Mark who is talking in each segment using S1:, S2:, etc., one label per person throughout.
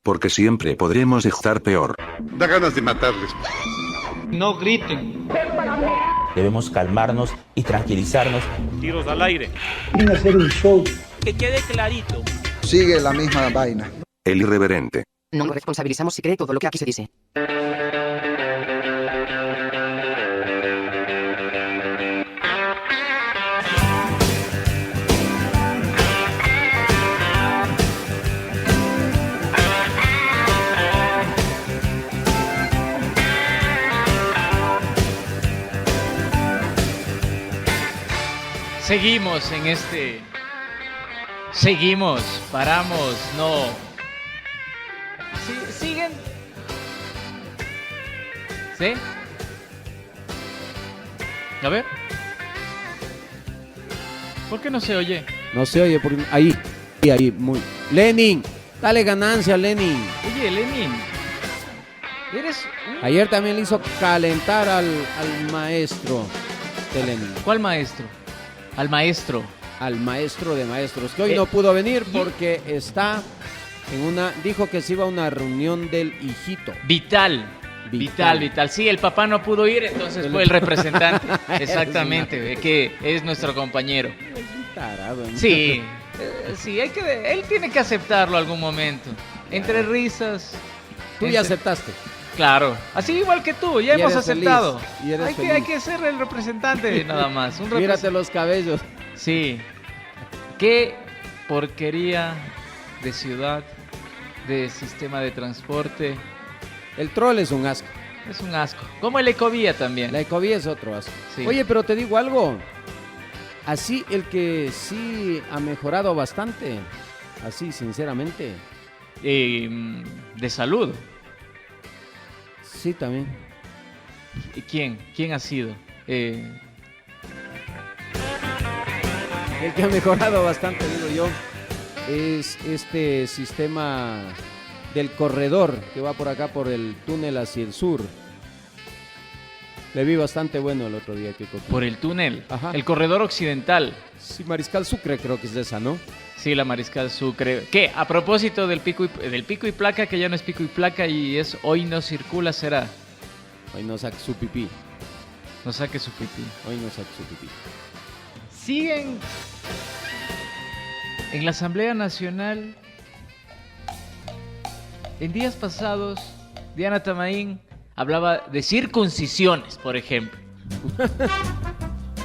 S1: porque siempre podremos estar peor.
S2: Da ganas de matarles.
S3: No griten.
S4: Debemos calmarnos y tranquilizarnos.
S3: Tiros al aire.
S5: Quieren hacer un show.
S3: Que quede clarito.
S5: Sigue la misma vaina.
S1: El irreverente.
S6: No nos responsabilizamos si cree todo lo que aquí se dice.
S7: Seguimos en este... Seguimos, paramos, no... ¿Siguen? ¿Sí? A ver. ¿Por qué no se oye?
S8: No se oye, porque ahí, muy... Lenin, dale ganancia, Lenin.
S7: Oye, Lenin, eres un...
S8: Ayer también le hizo calentar al maestro de Lenin.
S7: ¿Cuál maestro? Al maestro.
S8: Al maestro de maestros, que hoy no pudo venir porque está en una... Dijo que se iba a una reunión del hijito.
S7: Vital. Sí, el papá no pudo ir, entonces fue el representante. Exactamente, que es nuestro compañero.
S8: Es un tarado, ¿no?
S7: Sí, sí, él tiene que aceptarlo algún momento. Entre risas.
S8: Tú ya aceptaste.
S7: Claro, así igual que tú, ya hemos aceptado. Hay que ser el representante nada más.
S8: Mírate los cabellos.
S7: Sí. Qué porquería de ciudad, de sistema de transporte.
S8: El troll es un asco.
S7: Es un asco. Como el Ecovía también.
S8: La Ecovía es otro asco.
S7: Sí.
S8: Oye, pero te digo algo. Así el que sí ha mejorado bastante. Así, sinceramente.
S7: De salud.
S8: Sí, también.
S7: ¿Quién? ¿Quién ha sido?
S8: El que ha mejorado bastante, digo yo, es este sistema del corredor que va por acá, por el túnel hacia el sur. Le vi bastante bueno el otro día.
S7: ¿Por el túnel?
S8: Ajá.
S7: El corredor occidental.
S8: Sí, Mariscal Sucre creo que es de esa, ¿no?
S7: Sí, la Mariscal Sucre. ¿Qué? A propósito del pico y placa, que ya no es pico y placa y es hoy no circula, será.
S8: Hoy no saque su pipí.
S7: No saque su pipí.
S8: Hoy no saque su pipí.
S7: Siguen en la Asamblea Nacional. En días pasados, Diana Tamaín hablaba de circuncisiones, por ejemplo.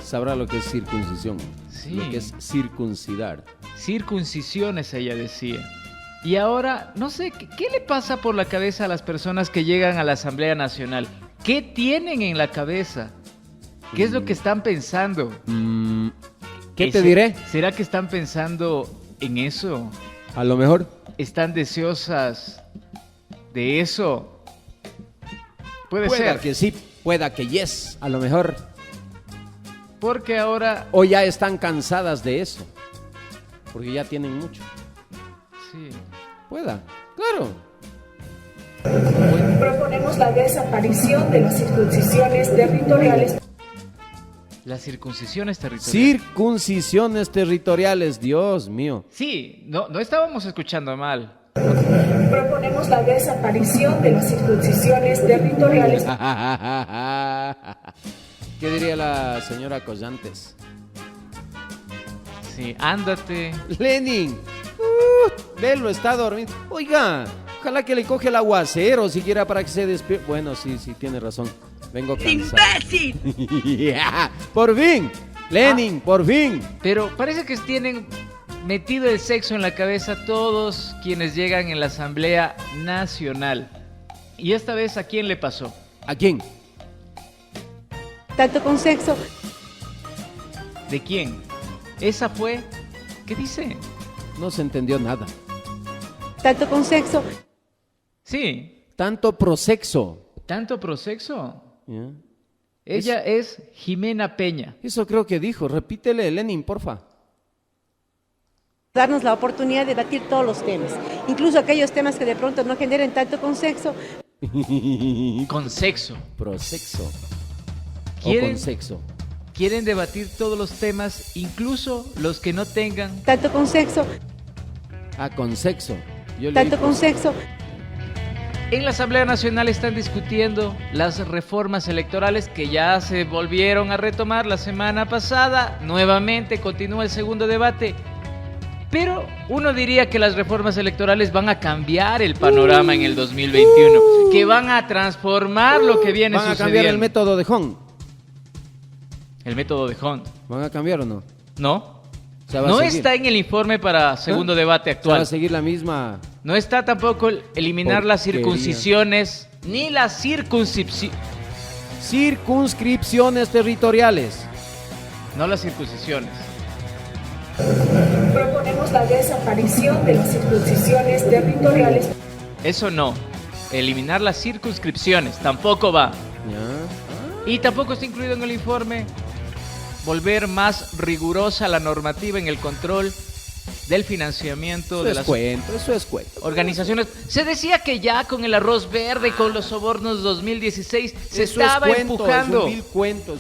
S8: Sabrá lo que es circuncisión.
S7: Sí.
S8: Lo que es circuncidar.
S7: Circuncisiones, ella decía. Y ahora, no sé, ¿qué le pasa por la cabeza a las personas que llegan a la Asamblea Nacional? ¿Qué tienen en la cabeza? ¿Qué es lo que están pensando?
S8: ¿Qué te diré?
S7: ¿Será que están pensando en eso?
S8: A lo mejor.
S7: ¿Están deseosas de eso? Puede ser.
S8: Pueda que sí, pueda que yes, a lo mejor.
S7: Porque ahora...
S8: O ya están cansadas de eso. Porque ya tienen mucho.
S7: Sí.
S8: Pueda, claro.
S9: Proponemos la desaparición de las circuncisiones territoriales.
S7: Las circuncisiones territoriales.
S8: Circuncisiones territoriales, Dios mío.
S7: Sí, no estábamos escuchando mal.
S9: Proponemos la desaparición de las circuncisiones territoriales.
S8: ¿Qué diría la señora Collantes?
S7: Sí, ándate.
S8: Lenin, velo, está dormido. Oiga, ojalá que le coge el aguacero siquiera para que se despierte. Bueno, sí, tiene razón. Vengo cansado. ¡Imbécil! Por fin, Lenin, por fin.
S7: Pero parece que tienen metido el sexo en la cabeza todos quienes llegan en la Asamblea Nacional. Y esta vez, ¿a quién le pasó?
S8: ¿A quién?
S9: Tanto con sexo.
S7: ¿De quién? Esa fue... ¿Qué dice?
S8: No se entendió nada.
S9: Tanto con sexo.
S7: Sí.
S8: Tanto prosexo.
S7: ¿Tanto prosexo?
S8: ¿Ya?
S7: Ella es Jimena Peña.
S8: Eso creo que dijo. Repítele, Lenin, porfa.
S9: Darnos la oportunidad de debatir todos los temas, incluso aquellos temas que de pronto no generen tanto con sexo.
S7: Con sexo.
S8: Prosexo. O
S7: ¿Quieren,
S8: con sexo.
S7: Quieren debatir todos los temas, incluso los que no tengan...
S9: Tanto con sexo.
S8: Ah, con sexo.
S9: Tanto con sexo.
S7: En la Asamblea Nacional están discutiendo las reformas electorales que ya se volvieron a retomar la semana pasada. Nuevamente continúa el segundo debate. Pero uno diría que las reformas electorales van a cambiar el panorama en el 2021, que van a transformar lo que viene
S8: ¿Van a
S7: sucediendo.
S8: cambiar el método de Hong?
S7: El método de Hunt.
S8: ¿Van a cambiar o no?
S7: No.
S8: Se va a
S7: No
S8: seguir.
S7: está en el informe para segundo debate
S8: Se va
S7: actual.
S8: a seguir la misma.
S7: No está tampoco eliminar las
S8: Porquería.
S7: circuncisiones ni las circunscripciones.
S8: Circunscripciones territoriales.
S7: No las circuncisiones.
S2: Proponemos la desaparición de las circuncisiones territoriales.
S7: Eso no. Eliminar las circunscripciones tampoco va.
S8: Ya.
S7: Y tampoco está incluido en el informe volver más rigurosa la normativa en el control del financiamiento
S8: Eso
S7: de
S8: es
S7: las
S8: cuento, eso es cuento.
S7: organizaciones. Se decía que ya con el arroz verde, con los sobornos 2016, se
S8: Eso
S7: estaba
S8: es cuento,
S7: empujando.
S8: es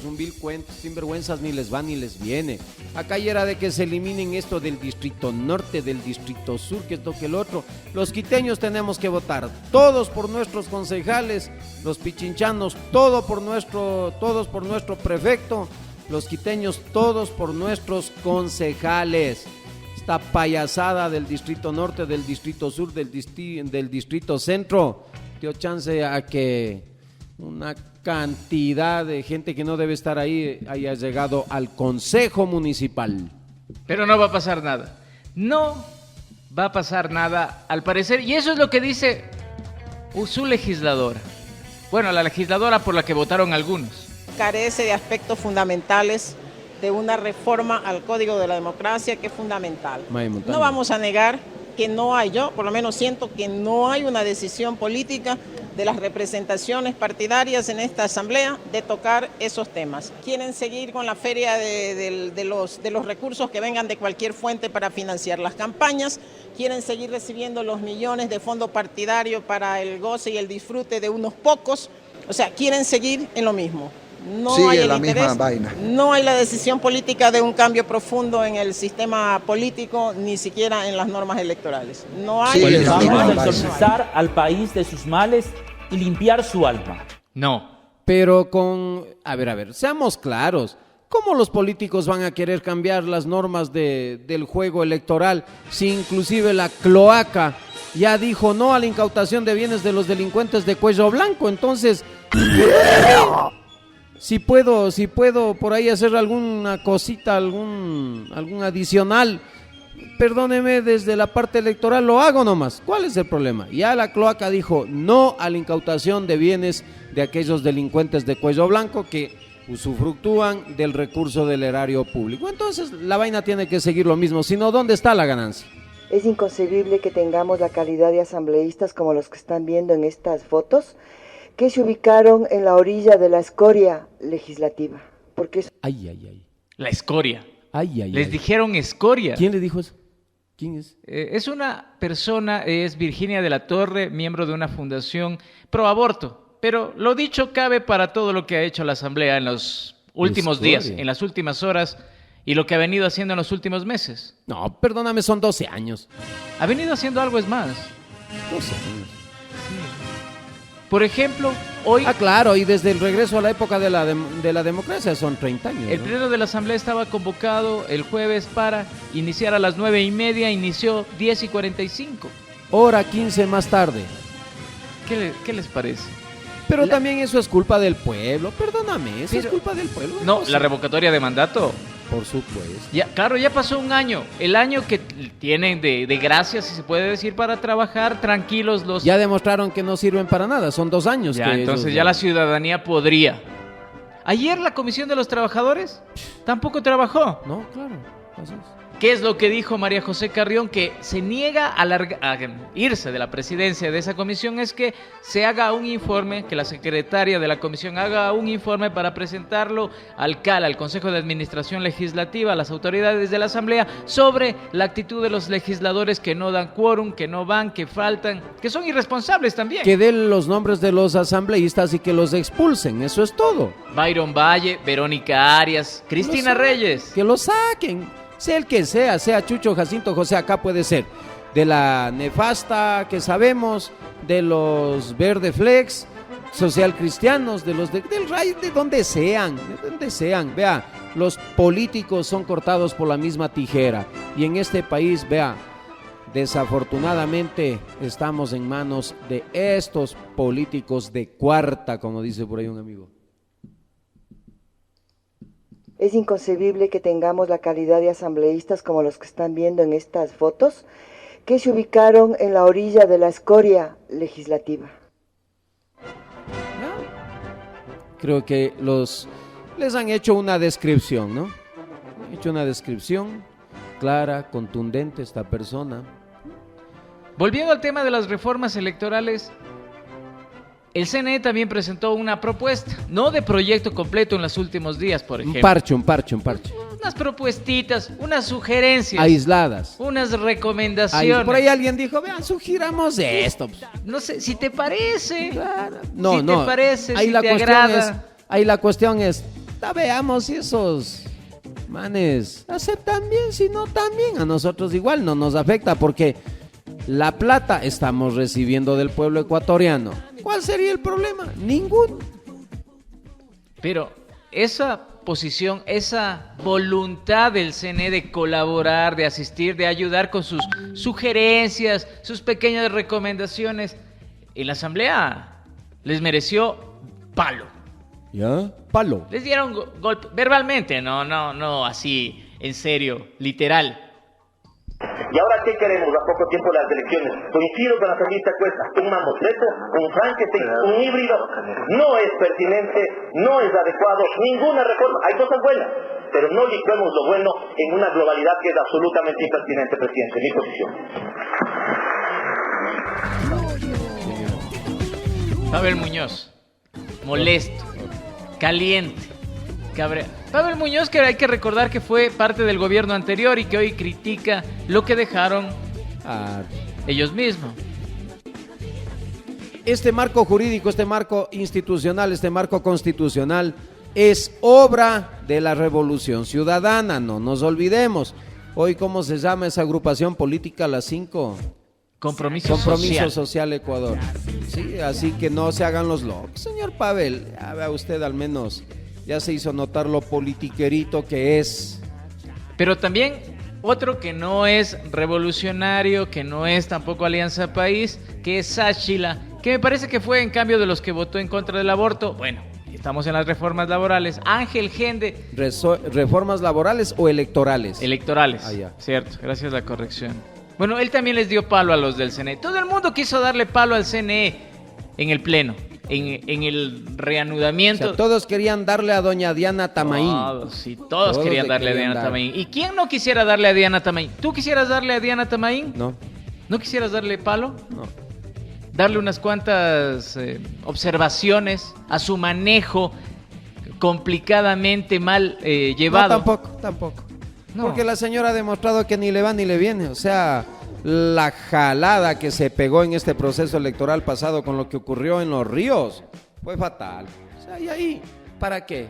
S8: un vil cuento, sin vergüenzas ni les va ni les viene. Acá ya era de que se eliminen esto del distrito norte, del distrito sur, que esto que el otro. Los quiteños tenemos que votar todos por nuestros concejales, los pichinchanos todos por nuestro prefecto, los quiteños todos por nuestros concejales. Esta payasada del distrito norte, del distrito sur, del distrito centro, dio chance a que una cantidad de gente que no debe estar ahí haya llegado al consejo municipal.
S7: Pero no va a pasar nada. No va a pasar nada, al parecer. Y eso es lo que dice su legisladora. Bueno, la legisladora por la que votaron algunos.
S10: Carece de aspectos fundamentales de una reforma al Código de la Democracia que es fundamental. No vamos a negar que no hay, yo por lo menos siento que no hay una decisión política de las representaciones partidarias en esta asamblea de tocar esos temas. Quieren seguir con la feria de los recursos que vengan de cualquier fuente para financiar las campañas, quieren seguir recibiendo los millones de fondo partidario para el goce y el disfrute de unos pocos, o sea, quieren seguir en lo mismo. No
S5: Sigue
S10: hay el
S5: la
S10: interés,
S5: misma vaina.
S10: no hay la decisión política de un cambio profundo en el sistema político, ni siquiera en las normas electorales. No hay.
S5: Sigue la misma
S4: Vamos a
S5: vaina.
S4: exorcizar al país de sus males y limpiar su alma.
S7: No.
S8: Pero a ver, seamos claros. ¿Cómo los políticos van a querer cambiar las normas del juego electoral si inclusive la cloaca ya dijo no a la incautación de bienes de los delincuentes de cuello blanco? Entonces, si puedo por ahí hacer alguna cosita, algún adicional, perdóneme, desde la parte electoral lo hago nomás. ¿Cuál es el problema? Ya la cloaca dijo no a la incautación de bienes de aquellos delincuentes de cuello blanco que usufructúan del recurso del erario público. Entonces la vaina tiene que seguir lo mismo, si no, ¿dónde está la ganancia?
S11: Es inconcebible que tengamos la calidad de asambleístas como los que están viendo en estas fotos, que se ubicaron en la orilla de la escoria legislativa. Porque eso...
S8: Ay.
S7: La escoria.
S8: Ay.
S7: Les dijeron escoria.
S8: ¿Quién le dijo eso? ¿Quién es?
S7: Es una persona, es Virginia de la Torre, miembro de una fundación pro aborto. Pero lo dicho cabe para todo lo que ha hecho la Asamblea en los últimos días, en las últimas horas y lo que ha venido haciendo en los últimos meses.
S8: No, perdóname, son 12 años.
S7: Ha venido haciendo algo es más.
S8: 12 años.
S7: Por ejemplo, hoy...
S8: Ah, claro, y desde el regreso a la época de la democracia son 30 años.
S7: El
S8: ¿no?
S7: pleno de la Asamblea estaba convocado el jueves para iniciar a las 9:30, inició 10:45.
S8: Hora 15 más tarde.
S7: ¿Qué les parece?
S8: Pero también eso es culpa del pueblo, perdóname, eso es culpa del pueblo.
S7: No, la revocatoria de mandato.
S8: Por supuesto.
S7: Ya, claro, ya pasó un año. El año que tienen de gracia, si se puede decir, para trabajar tranquilos los...
S8: Ya demostraron que no sirven para nada, son 2 años.
S7: Ya, entonces ya la ciudadanía podría. Ayer la Comisión de los Trabajadores tampoco trabajó.
S8: No, claro, así es.
S7: ¿Qué es lo que dijo María José Carrión? Que se niega a irse de la presidencia de esa comisión, es que se haga un informe, que la secretaria de la comisión haga un informe para presentarlo al CAL, al Consejo de Administración Legislativa, a las autoridades de la Asamblea, sobre la actitud de los legisladores que no dan quórum, que no van, que faltan, que son irresponsables también.
S8: Que den los nombres de los asambleístas y que los expulsen, eso es todo.
S7: Byron Valle, Verónica Arias, Cristina Reyes.
S8: Que lo saquen. Sea el que sea Chucho, Jacinto, José, acá puede ser. de la nefasta que sabemos, de los verde flex, social cristianos, de los del RAI, de donde sean. Vea, los políticos son cortados por la misma tijera. Y en este país, vea, desafortunadamente estamos en manos de estos políticos de cuarta, como dice por ahí un amigo.
S11: Es inconcebible que tengamos la calidad de asambleístas como los que están viendo en estas fotos, que se ubicaron en la orilla de la escoria legislativa.
S8: Creo que les han hecho una descripción, ¿no? Han hecho una descripción clara, contundente esta persona.
S7: Volviendo al tema de las reformas electorales, el CNE también presentó una propuesta, no de proyecto completo en los últimos días, por ejemplo.
S8: Un parche.
S7: Unas propuestitas, unas sugerencias.
S8: Aisladas.
S7: Unas recomendaciones.
S8: Por ahí alguien dijo, vean, sugiramos esto.
S7: No sé, si te parece.
S8: Claro.
S7: Si te parece, si te agrada.
S8: Ahí la cuestión es, veamos si esos manes aceptan bien, si no también. A nosotros igual no nos afecta porque la plata estamos recibiendo del pueblo ecuatoriano. ¿Cuál sería el problema? Ninguno.
S7: Pero esa posición, esa voluntad del CNE de colaborar, de asistir, de ayudar con sus sugerencias, sus pequeñas recomendaciones, en la asamblea les mereció palo.
S8: ¿Ya? Palo.
S7: Les dieron golpe verbalmente, no así, en serio, literal.
S12: ¿Y ahora qué queremos a poco tiempo de las elecciones? Coincido con la feminista Cuesta, un mamotreto, un Frankenstein, un híbrido, no es pertinente, no es adecuado, ninguna reforma, hay cosas buenas, pero no licuemos lo bueno en una globalidad que es absolutamente impertinente, presidente, mi posición.
S7: Pavel Muñoz, molesto, caliente, cabreado. Pavel Muñoz, que hay que recordar que fue parte del gobierno anterior y que hoy critica lo que dejaron ellos mismos.
S8: Este marco jurídico, este marco institucional, este marco constitucional es obra de la Revolución Ciudadana, no nos olvidemos. Hoy, ¿cómo se llama esa agrupación política? Las 5.
S7: Compromiso
S8: Social Ecuador. Sí, así que no se hagan los locos. Señor Pavel, ya vea usted al menos, ya se hizo notar lo politiquerito que es.
S7: Pero también otro que no es revolucionario, que no es tampoco Alianza País, que es Sáchila, que me parece que fue en cambio de los que votó en contra del aborto. Bueno, estamos en las reformas laborales. Ángel Gende.
S8: ¿Reformas laborales o electorales?
S7: Electorales, cierto, gracias a la corrección. Bueno, él también les dio palo a los del CNE. Todo el mundo quiso darle palo al CNE en el pleno, en el reanudamiento.
S8: O sea, todos querían darle a doña Diana Tamaín.
S7: Todos querían darle a Diana Tamaín. ¿Y quién no quisiera darle a Diana Tamaín? ¿Tú quisieras darle a Diana Tamaín?
S8: No.
S7: ¿No quisieras darle palo?
S8: No.
S7: Darle unas cuantas observaciones a su manejo complicadamente mal llevado.
S8: No, tampoco. No. Porque la señora ha demostrado que ni le va ni le viene. O sea, la jalada que se pegó en este proceso electoral pasado con lo que ocurrió en Los Ríos fue fatal. O sea, ¿y ahí para qué?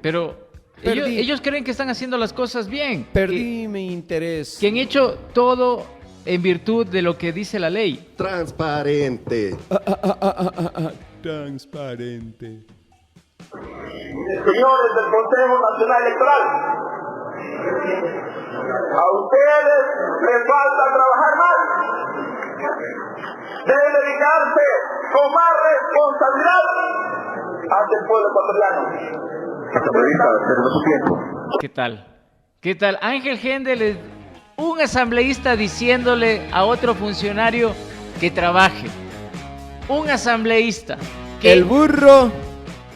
S7: Pero ellos creen que están haciendo las cosas bien.
S8: Perdí mi interés.
S7: Que han hecho todo en virtud de lo que dice la ley.
S13: Transparente.
S8: Transparente.
S12: Señores del Consejo Nacional Electoral, a ustedes les falta trabajar más. Deben dedicarse con más responsabilidad ante el pueblo ecuatoriano.
S7: ¿Qué tal? Ángel Gende, un asambleísta diciéndole a otro funcionario que trabaje. Un asambleísta.
S8: El burro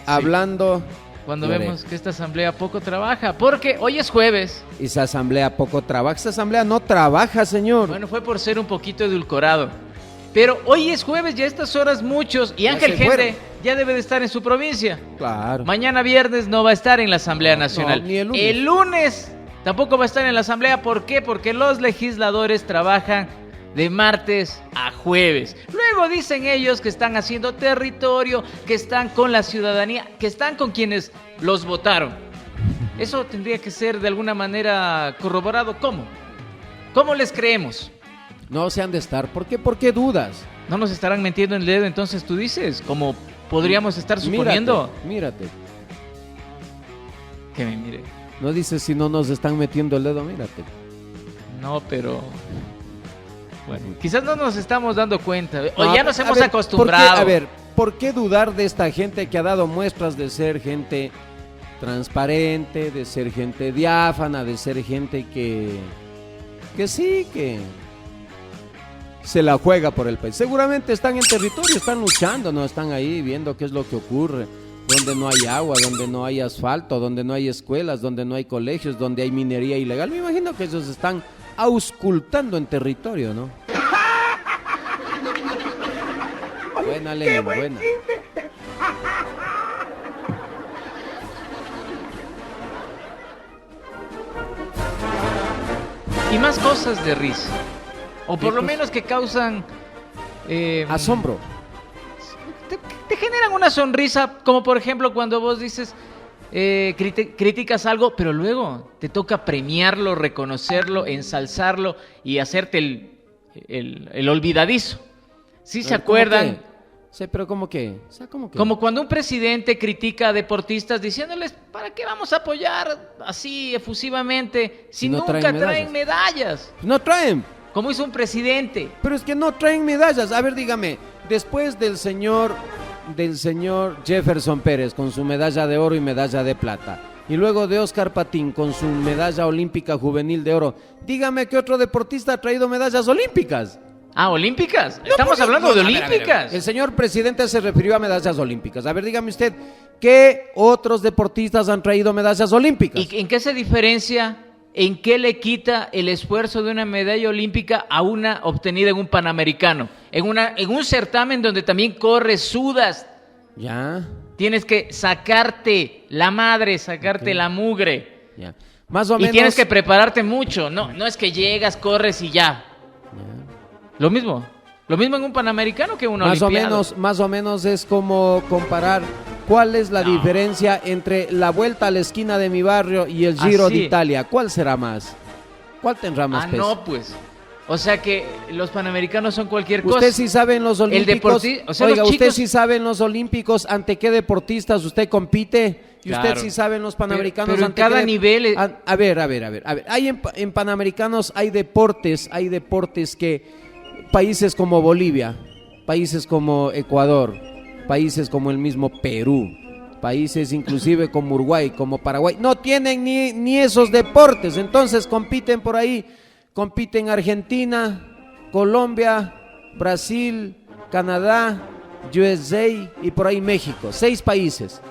S8: hablando.
S7: Cuando vemos que esta asamblea poco trabaja, porque hoy es jueves.
S8: Y esa asamblea poco trabaja. Esta asamblea no trabaja, señor.
S7: Bueno, fue por ser un poquito edulcorado. Pero hoy es jueves y a estas horas muchos, y Ángel Gende ya debe de estar en su provincia.
S8: Claro.
S7: Mañana viernes no va a estar en la Asamblea Nacional.
S8: No, ni el lunes.
S7: El lunes tampoco va a estar en la Asamblea. ¿Por qué? Porque los legisladores trabajan de martes a jueves. Luego dicen ellos que están haciendo territorio, que están con la ciudadanía, que están con quienes los votaron. Eso tendría que ser de alguna manera corroborado. ¿Cómo? ¿Cómo les creemos?
S8: No se han de estar. ¿Por qué? ¿Por qué dudas?
S7: ¿No nos estarán metiendo en el dedo entonces tú dices? Como podríamos estar suponiendo.
S8: Mírate.
S7: Que me mire.
S8: No dices si no nos están metiendo el dedo, mírate.
S7: No, pero... Bueno, quizás no nos estamos dando cuenta. O
S8: No,
S7: ya nos hemos acostumbrado.
S8: ¿Por qué dudar de esta gente que ha dado muestras de ser gente transparente, de ser gente diáfana, de ser gente que sí, que se la juega por el país? Seguramente están en territorio, están luchando, no están ahí viendo qué es lo que ocurre, donde no hay agua, donde no hay asfalto, donde no hay escuelas, donde no hay colegios, donde hay minería ilegal. Me imagino que ellos están auscultando en territorio, ¿no? Buena, Lenin, buena.
S7: Y más cosas de risa. O por lo menos que causan...
S8: asombro.
S7: Te generan una sonrisa, como por ejemplo cuando vos dices... criticas algo, pero luego te toca premiarlo, reconocerlo, ensalzarlo y hacerte el olvidadizo. ¿Sí se acuerdan?
S8: Sí, pero ¿cómo qué? O sea, ¿cómo qué?
S7: Como cuando un presidente critica a deportistas diciéndoles, ¿para qué vamos a apoyar así efusivamente si
S8: no
S7: nunca traen medallas?
S8: No traen.
S7: Como hizo un presidente.
S8: Pero es que no traen medallas. A ver, dígame, después del señor Jefferson Pérez con su medalla de oro y medalla de plata, y luego de Oscar Patín con su medalla olímpica juvenil de oro, dígame qué otro deportista ha traído medallas olímpicas.
S7: Ah, ¿olímpicas? Estamos hablando de olímpicas.
S8: El señor presidente se refirió a medallas olímpicas. A ver, dígame usted, ¿qué otros deportistas han traído medallas olímpicas?
S7: ¿Y en qué se diferencia? ¿En qué le quita el esfuerzo de una medalla olímpica a una obtenida en un Panamericano? En un certamen donde también corres, sudas.
S8: Ya.
S7: Tienes que sacarte la madre, sacarte la mugre.
S8: Ya. Más o menos.
S7: Y tienes que prepararte mucho. No es que llegas, corres y ya. Lo mismo en un Panamericano que una Olimpiada.
S8: Más o menos es como comparar cuál es la diferencia entre la vuelta a la esquina de mi barrio y el Giro de Italia. ¿Cuál será más? ¿Cuál tendrá más peso?
S7: No, pues. O sea que los Panamericanos son cualquier cosa.
S8: Usted sí sabe en los olímpicos. Usted sí sabe en los olímpicos ante qué deportistas usted compite. Y
S7: claro.
S8: Usted sí sabe en los Panamericanos
S7: pero en cada nivel.
S8: A ver. Hay en Panamericanos hay deportes que países como Bolivia, países como Ecuador, países como el mismo Perú, países inclusive como Uruguay, como Paraguay, no tienen ni esos deportes. Entonces compiten por ahí, compiten Argentina, Colombia, Brasil, Canadá, USA y por ahí México, 6 países.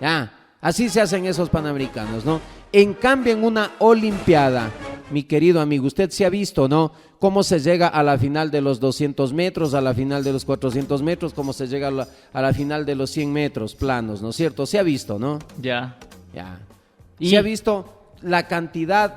S8: Ya, así se hacen esos Panamericanos, ¿no? En cambio, en una Olimpiada, mi querido amigo, usted se ha visto, ¿no? Cómo se llega a la final de los 200 metros, a la final de los 400 metros, cómo se llega a la final de los 100 metros planos, ¿no es cierto? Se ha visto, ¿no?
S7: Ya.
S8: Se ha visto la cantidad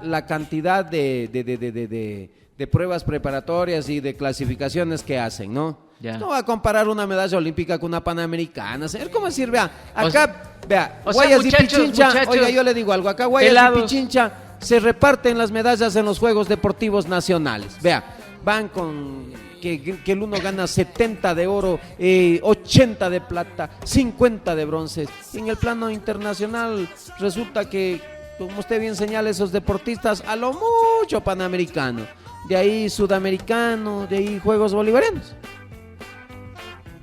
S8: de pruebas preparatorias y de clasificaciones que hacen, ¿no?
S7: Ya.
S8: No va a comparar una medalla olímpica con una panamericana. A ver cómo decir, vea, acá, vea,
S7: o sea,
S8: Guayas y
S7: muchachos,
S8: Pichincha, oiga, yo le digo algo, acá Guayas
S7: pelados.
S8: y Pichincha se reparten las medallas en los Juegos Deportivos Nacionales. Vea, van con que el uno gana 70 de oro, 80 de plata, 50 de bronce. En el plano internacional resulta que, como usted bien señala, esos deportistas a lo mucho panamericano, de ahí sudamericano, de ahí Juegos Bolivarianos.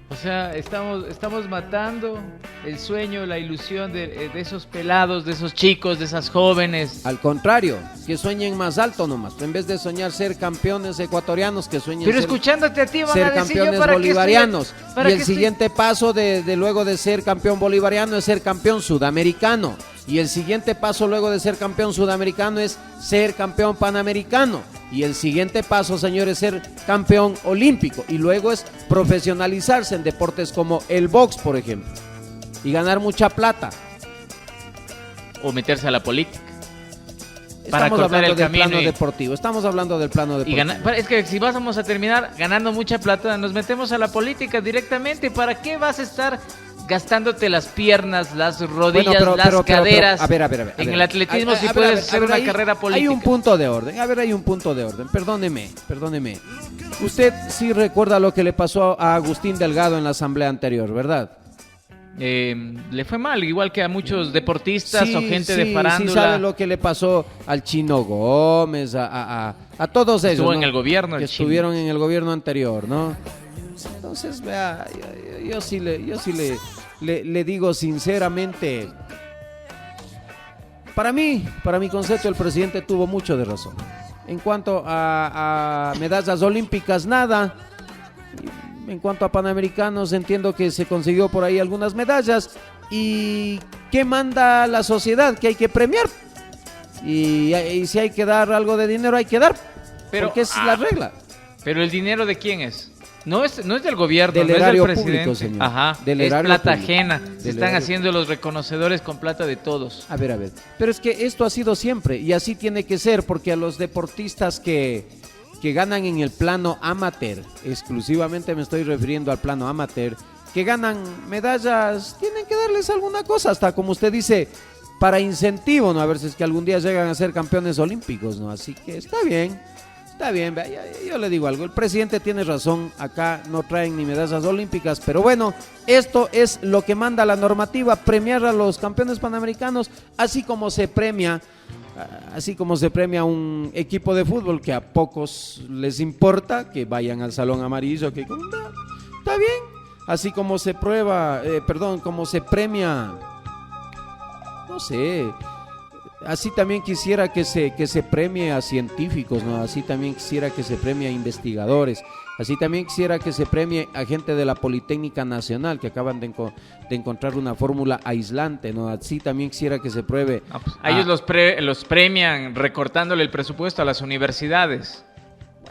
S7: O sea, estamos matando el sueño, la ilusión de esos pelados, de esos chicos, de esas jóvenes.
S8: Al contrario, que sueñen más alto nomás. En vez de soñar ser campeones ecuatorianos, que sueñen
S7: pero escuchándote a ti van
S8: ser
S7: a decir,
S8: campeones
S7: yo para
S8: bolivarianos.
S7: Qué estoy,
S8: y el siguiente paso de luego de ser campeón bolivariano es ser campeón sudamericano. Y el siguiente paso luego de ser campeón sudamericano es ser campeón panamericano. Y el siguiente paso, señores, es ser campeón olímpico. Y luego es profesionalizarse en deportes como el box, por ejemplo. Y ganar mucha plata.
S7: O meterse a la política.
S8: Estamos hablando del plano deportivo. Estamos hablando del plano deportivo.
S7: Es que si vamos a terminar ganando mucha plata, nos metemos a la política directamente. ¿Para qué vas a estar gastándote las piernas, las rodillas, las caderas?
S8: A ver.
S7: En el atletismo sí puedes hacer una carrera política.
S8: Hay un punto de orden. Perdóneme. Usted sí recuerda lo que le pasó a Agustín Delgado en la asamblea anterior, ¿verdad?
S7: Le fue mal, igual que a muchos deportistas o gente de
S8: Sí,
S7: farándula.
S8: sabe lo que le pasó al Chino Gómez, a todos ellos,
S7: Estuvo
S8: ¿no?
S7: en el gobierno.
S8: Que estuvieron en el gobierno anterior, ¿no? Entonces, vea, yo sí le digo sinceramente, para mi concepto el presidente tuvo mucho de razón. En cuanto a medallas olímpicas, nada. En cuanto a panamericanos, entiendo que se consiguió por ahí algunas medallas. ¿Y qué manda la sociedad? Que hay que premiar. Y si hay que dar algo de dinero, hay que dar. Porque es la regla.
S7: Pero ¿el dinero de quién es? No es del gobierno,
S8: Del
S7: no es del
S8: erario
S7: presidente.
S8: público, señor.
S7: Ajá,
S8: Del
S7: es
S8: erario
S7: plata
S8: público.
S7: ajena.
S8: Del
S7: Se están
S8: erario.
S7: haciendo los reconocedores con plata de todos.
S8: A ver. Pero es que esto ha sido siempre y así tiene que ser, porque a los deportistas que ganan en el plano amateur, exclusivamente me estoy refiriendo al plano amateur, que ganan medallas, tienen que darles alguna cosa, hasta como usted dice, para incentivo, ¿no? A ver si es que algún día llegan a ser campeones olímpicos, ¿no? Así que está bien, vea, yo le digo algo, el presidente tiene razón, acá no traen ni medallas olímpicas, pero bueno, esto es lo que manda la normativa, premiar a los campeones panamericanos, así como se premia un equipo de fútbol que a pocos les importa, que vayan al Salón Amarillo, que está bien, así como se como se premia, no sé, así también quisiera que se premie a científicos, ¿no? Así también quisiera que se premie a investigadores, así también quisiera que se premie a gente de la Politécnica Nacional que acaban de encontrar una fórmula aislante, ¿no? Así también quisiera que se pruebe.
S7: A ellos los premian recortándole el presupuesto a las universidades.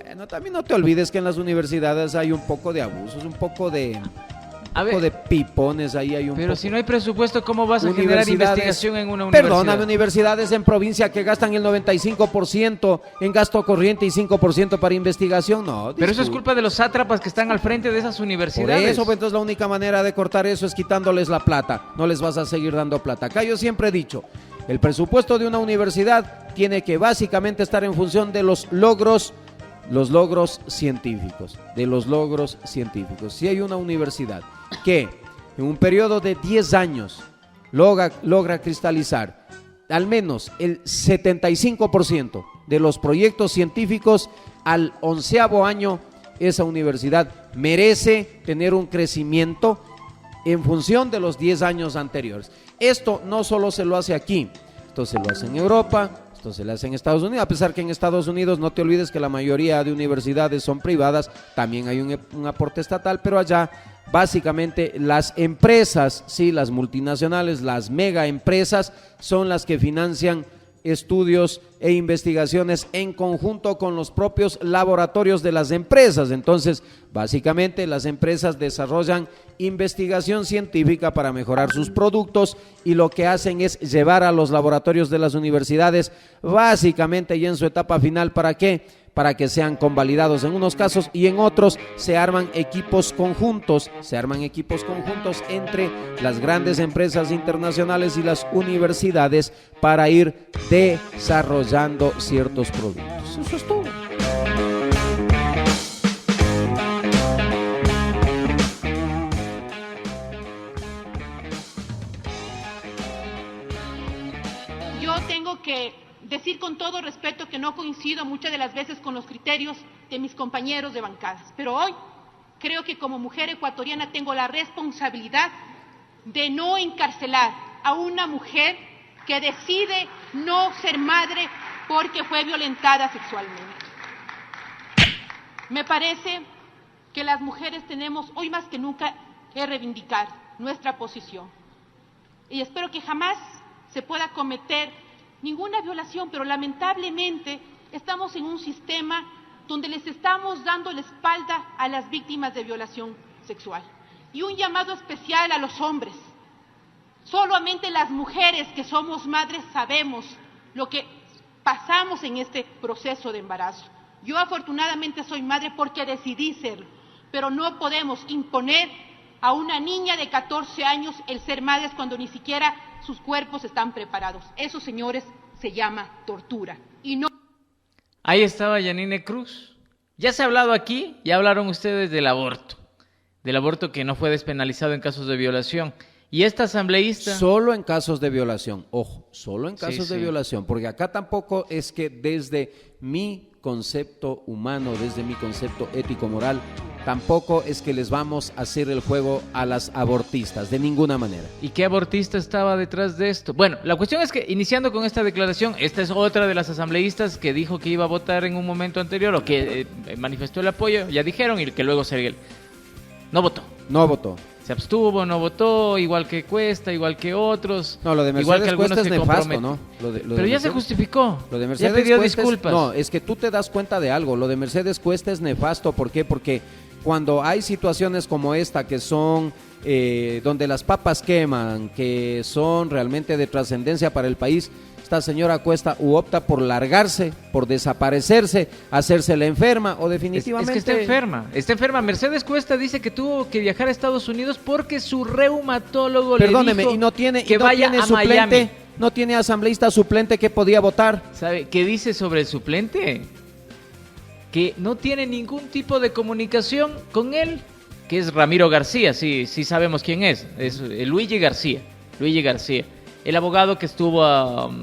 S8: Bueno, también no te olvides que en las universidades hay un poco de abusos, un poco de pipones, ahí hay un
S7: Pero
S8: poco.
S7: si no hay presupuesto, ¿cómo vas a generar investigación en una universidad?
S8: Perdóname, universidades en provincia que gastan el 95% en gasto corriente y 5% para investigación, no.
S7: Pero eso es culpa de los sátrapas que están al frente de esas universidades.
S8: Por eso, pues, entonces la única manera de cortar eso es quitándoles la plata, no les vas a seguir dando plata. Acá yo siempre he dicho, el presupuesto de una universidad tiene que básicamente estar en función de los logros científicos, Si hay una universidad que en un periodo de 10 años logra cristalizar al menos el 75% de los proyectos científicos al 11º año, esa universidad merece tener un crecimiento en función de los 10 años anteriores. Esto no solo se lo hace aquí, esto se lo hace en Europa, esto se le hace en Estados Unidos, a pesar que en Estados Unidos no te olvides que la mayoría de universidades son privadas, también hay un aporte estatal, pero allá básicamente las empresas, sí, las multinacionales, las mega empresas son las que financian estudios e investigaciones en conjunto con los propios laboratorios de las empresas. Entonces, básicamente las empresas desarrollan investigación científica para mejorar sus productos y lo que hacen es llevar a los laboratorios de las universidades básicamente ya en su etapa final. ¿Para qué? Para que sean convalidados en unos casos y en otros se arman equipos conjuntos entre las grandes empresas internacionales y las universidades para ir desarrollando ciertos productos. Eso es todo.
S14: Yo tengo que decir con todo respeto que no coincido muchas de las veces con los criterios de mis compañeros de bancadas, pero hoy creo que como mujer ecuatoriana tengo la responsabilidad de no encarcelar a una mujer que decide no ser madre porque fue violentada sexualmente. Me parece que las mujeres tenemos hoy más que nunca que reivindicar nuestra posición y espero que jamás se pueda cometer ninguna violación, pero lamentablemente estamos en un sistema donde les estamos dando la espalda a las víctimas de violación sexual. Y un llamado especial a los hombres. Solamente las mujeres que somos madres sabemos lo que pasamos en este proceso de embarazo. Yo afortunadamente soy madre porque decidí serlo, pero no podemos imponer a una niña de 14 años el ser madres cuando ni siquiera sus cuerpos están preparados. Eso, señores, se llama tortura. Y no.
S7: Ahí estaba Yanine Cruz Ya se ha hablado aquí, ya hablaron ustedes del aborto que no fue despenalizado en casos de violación. Y esta asambleísta...
S8: Solo en casos de violación, ojo, solo en casos de violación, porque acá tampoco es que desde mi concepto humano, desde mi concepto ético-moral, tampoco es que les vamos a hacer el juego a las abortistas, de ninguna manera.
S7: ¿Y qué abortista estaba detrás de esto? Bueno, la cuestión es que, iniciando con esta declaración, esta es otra de las asambleístas que dijo que iba a votar en un momento anterior, o que manifestó el apoyo, ya dijeron, y que luego no votó.
S8: No votó.
S7: Se abstuvo, no votó, igual que Cuesta, igual que otros.
S8: No, lo de Mercedes Cuesta es nefasto, ¿no?
S7: Pero ya se justificó.
S8: Lo de Mercedes
S7: ya pidió
S8: Cuesta
S7: disculpas.
S8: No, es que tú te das cuenta de algo. Lo de Mercedes Cuesta es nefasto. ¿Por qué? Porque cuando hay situaciones como esta que son donde las papas queman, que son realmente de trascendencia para el país, esta señora Cuesta opta por largarse, por desaparecerse, hacerse la enferma o definitivamente...
S7: Es que está enferma. Mercedes Cuesta dice que tuvo que viajar a Estados Unidos porque su reumatólogo le dijo
S8: y no tiene,
S7: que vaya a
S8: suplente,
S7: Miami.
S8: No tiene asambleísta suplente que podía votar.
S7: ¿Sabe qué dice sobre el suplente? Que no tiene ningún tipo de comunicación con él, que es Ramiro García, sí sabemos quién es Luigi García. El abogado que estuvo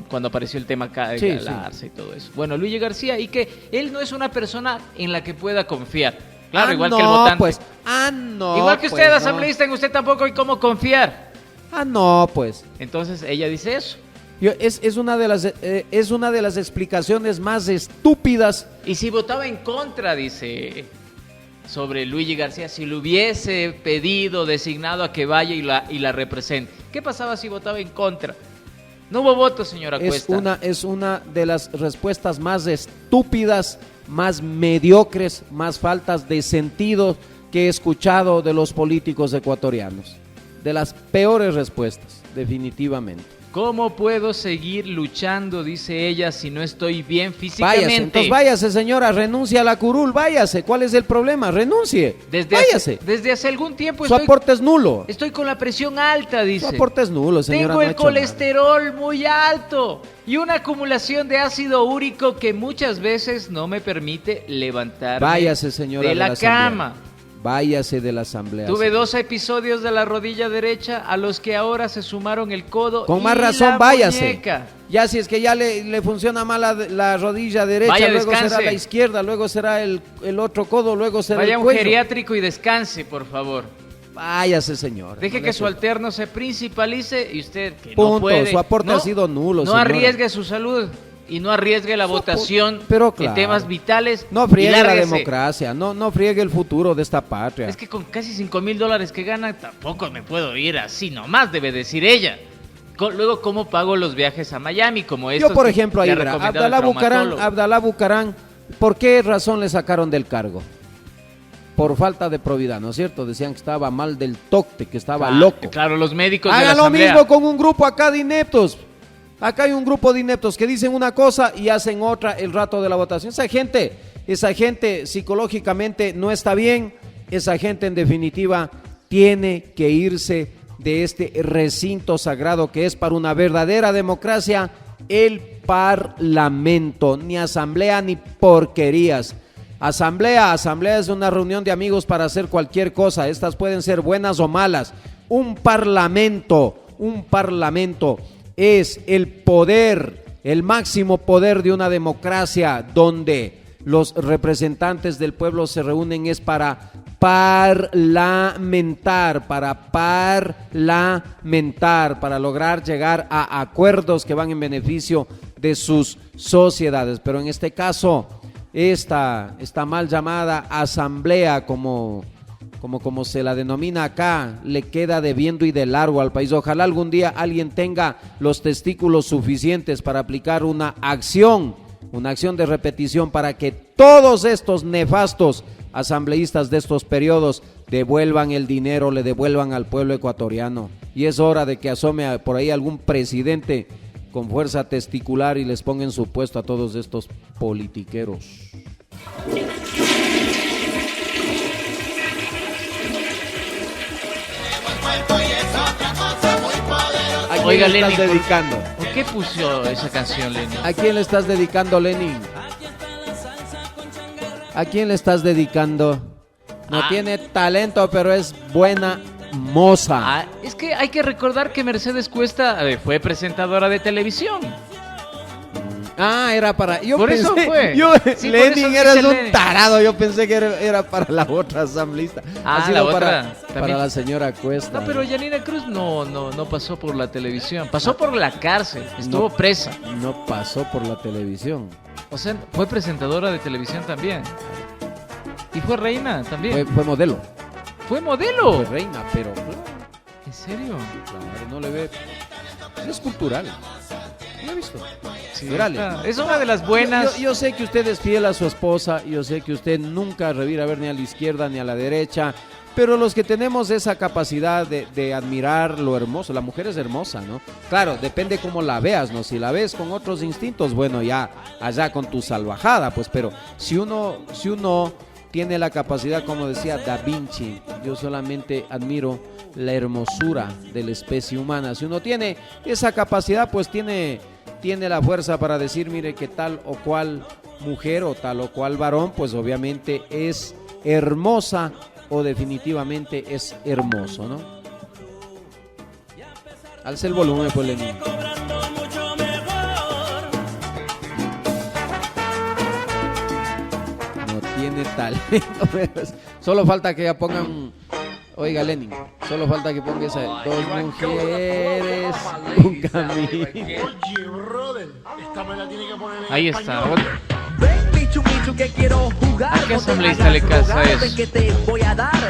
S7: cuando apareció el tema acá de Galarza y todo eso. Bueno, Luigi García, y que él no es una persona en la que pueda confiar. Claro, igual que el votante.
S8: Pues.
S7: Igual que usted, asambleísta, en usted tampoco hay cómo confiar.
S8: Pues.
S7: Entonces ella dice eso.
S8: Es una de las explicaciones más estúpidas.
S7: Y si votaba en contra, dice, sobre Luigi García, si le hubiese pedido, designado a que vaya y la represente. ¿Qué pasaba si votaba en contra? No hubo voto, señora Cuesta.
S8: Es una de las respuestas más estúpidas, más mediocres, más faltas de sentido que he escuchado de los políticos ecuatorianos. De las peores respuestas, definitivamente.
S7: ¿Cómo puedo seguir luchando, dice ella, si no estoy bien físicamente?
S8: Váyase, entonces váyase, señora, renuncia a la curul, váyase. ¿Cuál es el problema? Renuncie, váyase.
S7: Desde hace algún tiempo
S8: su aporte es nulo.
S7: Estoy con la presión alta, dice.
S8: Su aporte es nulo, señora.
S7: Tengo el colesterol muy alto y una acumulación de ácido úrico que muchas veces no me permite levantarme
S8: váyase, señora,
S7: de la cama.
S8: Váyase de la asamblea.
S7: Tuve 2 episodios de la rodilla derecha a los que ahora se sumaron el codo
S8: con
S7: y
S8: más razón,
S7: la
S8: váyase.
S7: muñeca.
S8: Ya si es que ya le funciona mal la rodilla derecha,
S7: vaya,
S8: luego
S7: descanse.
S8: será la izquierda, luego será el otro codo, luego será
S7: vaya
S8: el cuello.
S7: Vaya un geriátrico y descanse, por favor.
S8: Váyase, señora.
S7: Deje que su alterno se principalice y usted que
S8: punto,
S7: no puede.
S8: Su aporte ha sido nulo,
S7: no
S8: señora.
S7: Arriesgue su salud. Y no arriesgue la votación
S8: pero claro,
S7: en temas vitales.
S8: No friegue la democracia, no friegue el futuro de esta patria.
S7: Es que con casi $5,000 que gana, tampoco me puedo ir así nomás, debe decir ella. Luego, ¿cómo pago los viajes a Miami? Como estos.
S8: Yo, por ejemplo, ahí verá, Abdalá Bucarán, ¿por qué razón le sacaron del cargo? Por falta de probidad, ¿no es cierto? Decían que estaba mal del toque, que estaba loco.
S7: Claro, los médicos
S8: hagan
S7: de la
S8: lo
S7: asamblea.
S8: mismo con un grupo acá de ineptos. Acá hay un grupo de ineptos que dicen una cosa y hacen otra el rato de la votación. Esa gente psicológicamente no está bien. Esa gente en definitiva tiene que irse de este recinto sagrado que es para una verdadera democracia el Parlamento. Ni asamblea ni porquerías. Asamblea es una reunión de amigos para hacer cualquier cosa. Estas pueden ser buenas o malas. Un parlamento es el poder, el máximo poder de una democracia donde los representantes del pueblo se reúnen es para parlamentar, para lograr llegar a acuerdos que van en beneficio de sus sociedades. Pero en este caso, esta mal llamada asamblea, como se la denomina acá, le queda debiendo y de largo al país. Ojalá algún día alguien tenga los testículos suficientes para aplicar una acción de repetición para que todos estos nefastos asambleístas de estos periodos devuelvan el dinero, le devuelvan al pueblo ecuatoriano. Y es hora de que asome por ahí algún presidente con fuerza testicular y les ponga en su puesto a todos estos politiqueros.
S7: Oiga,
S8: ¿A quién le
S7: Lenin,
S8: estás dedicando?
S7: ¿Por qué puso esa canción, Lenin?
S8: ¿A quién le estás dedicando, Lenin? ¿A quién le estás dedicando? No tiene talento, pero es buena moza.
S7: Es que hay que recordar que Mercedes Cuesta fue presentadora de televisión.
S8: Era para...
S7: Por eso fue.
S8: Lenin, eras un tarado. Yo pensé que era para la otra asambleísta.
S7: La otra.
S8: Para la señora Cuesta.
S7: No, pero Yanina Cruz no pasó por la televisión. Pasó por la cárcel. Estuvo presa.
S8: No pasó por la televisión.
S7: O sea, fue presentadora de televisión también. Y fue reina también.
S8: Fue modelo.
S7: ¿Fue modelo?
S8: Fue reina, pero...
S7: ¿En serio?
S8: Claro, no le ve... Es cultural. Lo he visto.
S7: Sí, es una de las buenas.
S8: Yo sé que usted es fiel a su esposa. Yo sé que usted nunca revira a ver ni a la izquierda ni a la derecha. Pero los que tenemos esa capacidad de admirar lo hermoso, la mujer es hermosa, ¿no? Claro, depende cómo la veas, ¿no? Si la ves con otros instintos, bueno, ya allá con tu salvajada, pues, pero si uno tiene la capacidad, como decía Da Vinci, yo solamente admiro la hermosura de la especie humana. Si uno tiene esa capacidad, pues tiene la fuerza para decir, mire, que tal o cual mujer o tal o cual varón, pues obviamente es hermosa o definitivamente es hermoso, ¿no? Alce el volumen, pues, Lenin. No tiene talento. Solo falta que ya pongan... Oiga, Lenin, solo falta que ponga esa... Dos mujeres, un camino.
S7: Ahí está. ¿A qué asambleísta le casa eso?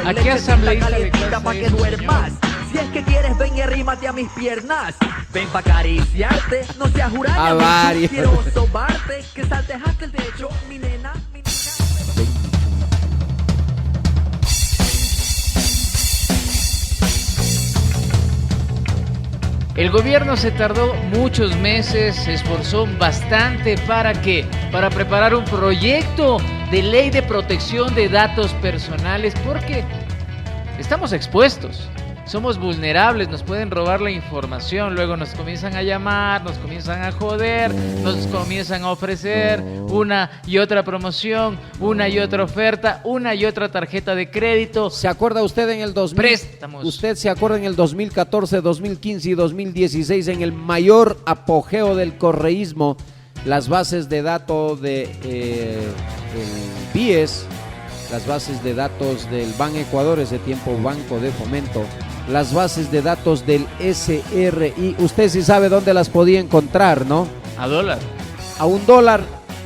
S7: ¿A qué asambleísta le casa eso, señor?
S15: Si es que quieres, ven y arrímate a mis piernas. Ven pa' acariciarte, no seas jurada. Quiero sobarte, que saltes hasta el techo, mi nena, mi nena.
S7: El gobierno se tardó muchos meses, se esforzó bastante ¿para qué? Para preparar un proyecto de ley de protección de datos personales, porque estamos expuestos, somos vulnerables, nos pueden robar la información, luego nos comienzan a llamar, nos comienzan a joder, nos comienzan a ofrecer una y otra promoción, una y otra oferta, una y otra tarjeta de crédito.
S8: ¿Se acuerda usted en el 2000?
S7: Préstamos.
S8: ¿Usted se acuerda en el 2014, 2015 y 2016 en el mayor apogeo del correísmo, las bases de datos de BIES, las bases de datos del Ban Ecuador, ese tiempo Banco de Fomento, las bases de datos del SRI, usted sí sabe dónde las podía encontrar, ¿no?
S7: A dólar.
S8: A $1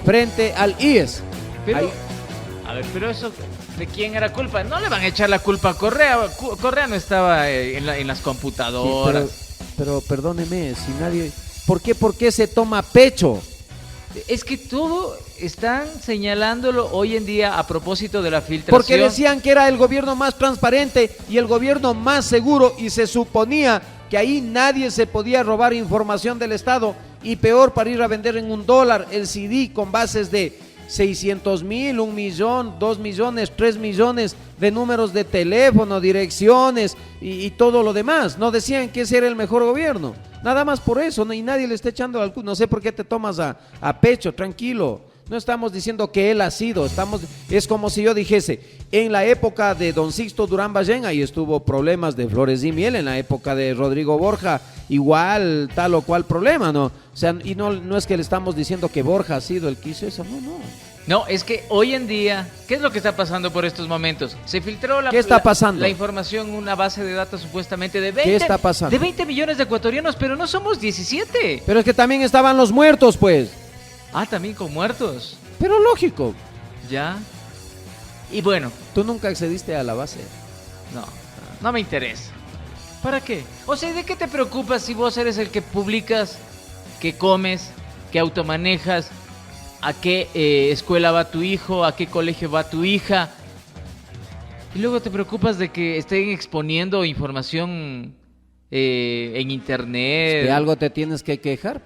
S8: frente al IES.
S7: Pero, a ver, pero eso, ¿de quién era culpa? No le van a echar la culpa a Correa. Correa no estaba en las computadoras.
S8: Sí, pero perdóneme, si nadie... ¿Por qué se toma pecho?
S7: Es que todo están señalándolo hoy en día a propósito de la filtración.
S8: Porque decían que era el gobierno más transparente y el gobierno más seguro, y se suponía que ahí nadie se podía robar información del Estado, y peor para ir a vender en $1 el CD con bases de 600,000, 1 millón, 2 millones, 3 millones de números de teléfono, direcciones y todo lo demás. No decían que ese era el mejor gobierno. Nada más por eso, ¿no? Y nadie le está echando al culo. No sé por qué te tomas a pecho, tranquilo. No estamos diciendo que él ha sido, es como si yo dijese, en la época de don Sixto Durán Ballén, ahí estuvo problemas de flores y miel, en la época de Rodrigo Borja, igual tal o cual problema, ¿no? O sea, y no es que le estamos diciendo que Borja ha sido el que hizo eso, no.
S7: No, es que hoy en día, ¿qué es lo que está pasando por estos momentos? Se filtró
S8: ¿Qué está pasando?
S7: La información, una base de datos supuestamente de 20,
S8: ¿Qué está pasando?
S7: De 20 millones de ecuatorianos, pero no somos 17.
S8: Pero es que también estaban los muertos, pues.
S7: Ah, también con muertos.
S8: Pero lógico.
S7: Ya. Y bueno.
S8: ¿Tú nunca accediste a la base?
S7: No me interesa. ¿Para qué? O sea, ¿de qué te preocupas si vos eres el que publicas, que comes, que automanejas, a qué escuela va tu hijo, a qué colegio va tu hija? Y luego te preocupas de que estén exponiendo información en internet.
S8: ¿De algo te tienes que quejar?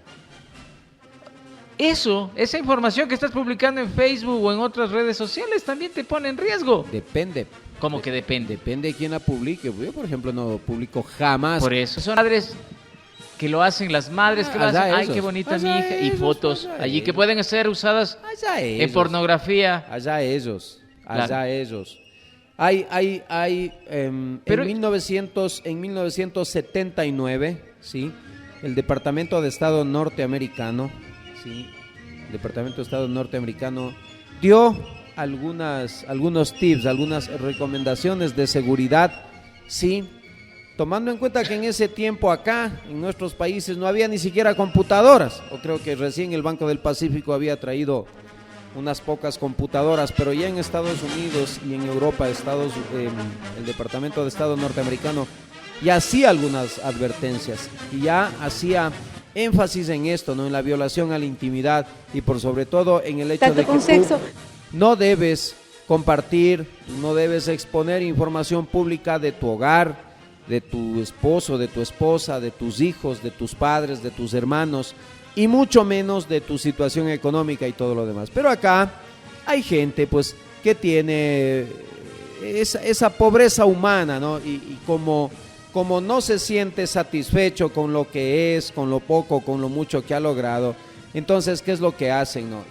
S7: Esa información que estás publicando en Facebook o en otras redes sociales también te pone en riesgo.
S8: Depende.
S7: ¿Cómo que depende?
S8: Depende de quién la publique. Yo, por ejemplo, no publico jamás.
S7: Por eso. Son padres que lo hacen las madres, que lo hacen, ay, qué bonita mi hija, y fotos allí que pueden ser usadas en pornografía.
S8: Allá ellos. Hay en 1979, ¿sí? El Departamento de Estado norteamericano, ¿sí? El Departamento de Estado norteamericano dio algunos tips, algunas recomendaciones de seguridad, ¿sí? Tomando en cuenta que en ese tiempo acá, en nuestros países, no había ni siquiera computadoras, o creo que recién el Banco del Pacífico había traído unas pocas computadoras, pero ya en Estados Unidos y en Europa, el Departamento de Estado norteamericano ya hacía algunas advertencias y ya hacía énfasis en esto, ¿no? En la violación a la intimidad y por sobre todo en el hecho de que tú no debes compartir, no debes exponer información pública de tu hogar, de tu esposo, de tu esposa, de tus hijos, de tus padres, de tus hermanos y mucho menos de tu situación económica y todo lo demás. Pero acá hay gente pues que tiene esa pobreza humana, ¿no? Y como no se siente satisfecho con lo que es, con lo poco, con lo mucho que ha logrado, entonces ¿qué es lo que hacen, no?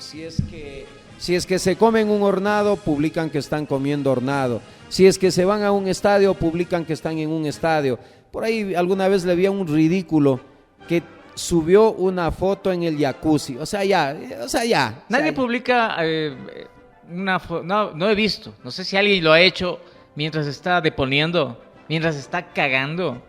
S8: Si es que se comen un hornado, publican que están comiendo hornado. Si es que se van a un estadio, publican que están en un estadio. Por ahí alguna vez le vi a un ridículo que subió una foto en el jacuzzi. O sea, ya.
S7: Nadie publica no he visto. No sé si alguien lo ha hecho mientras está deponiendo, mientras está cagando,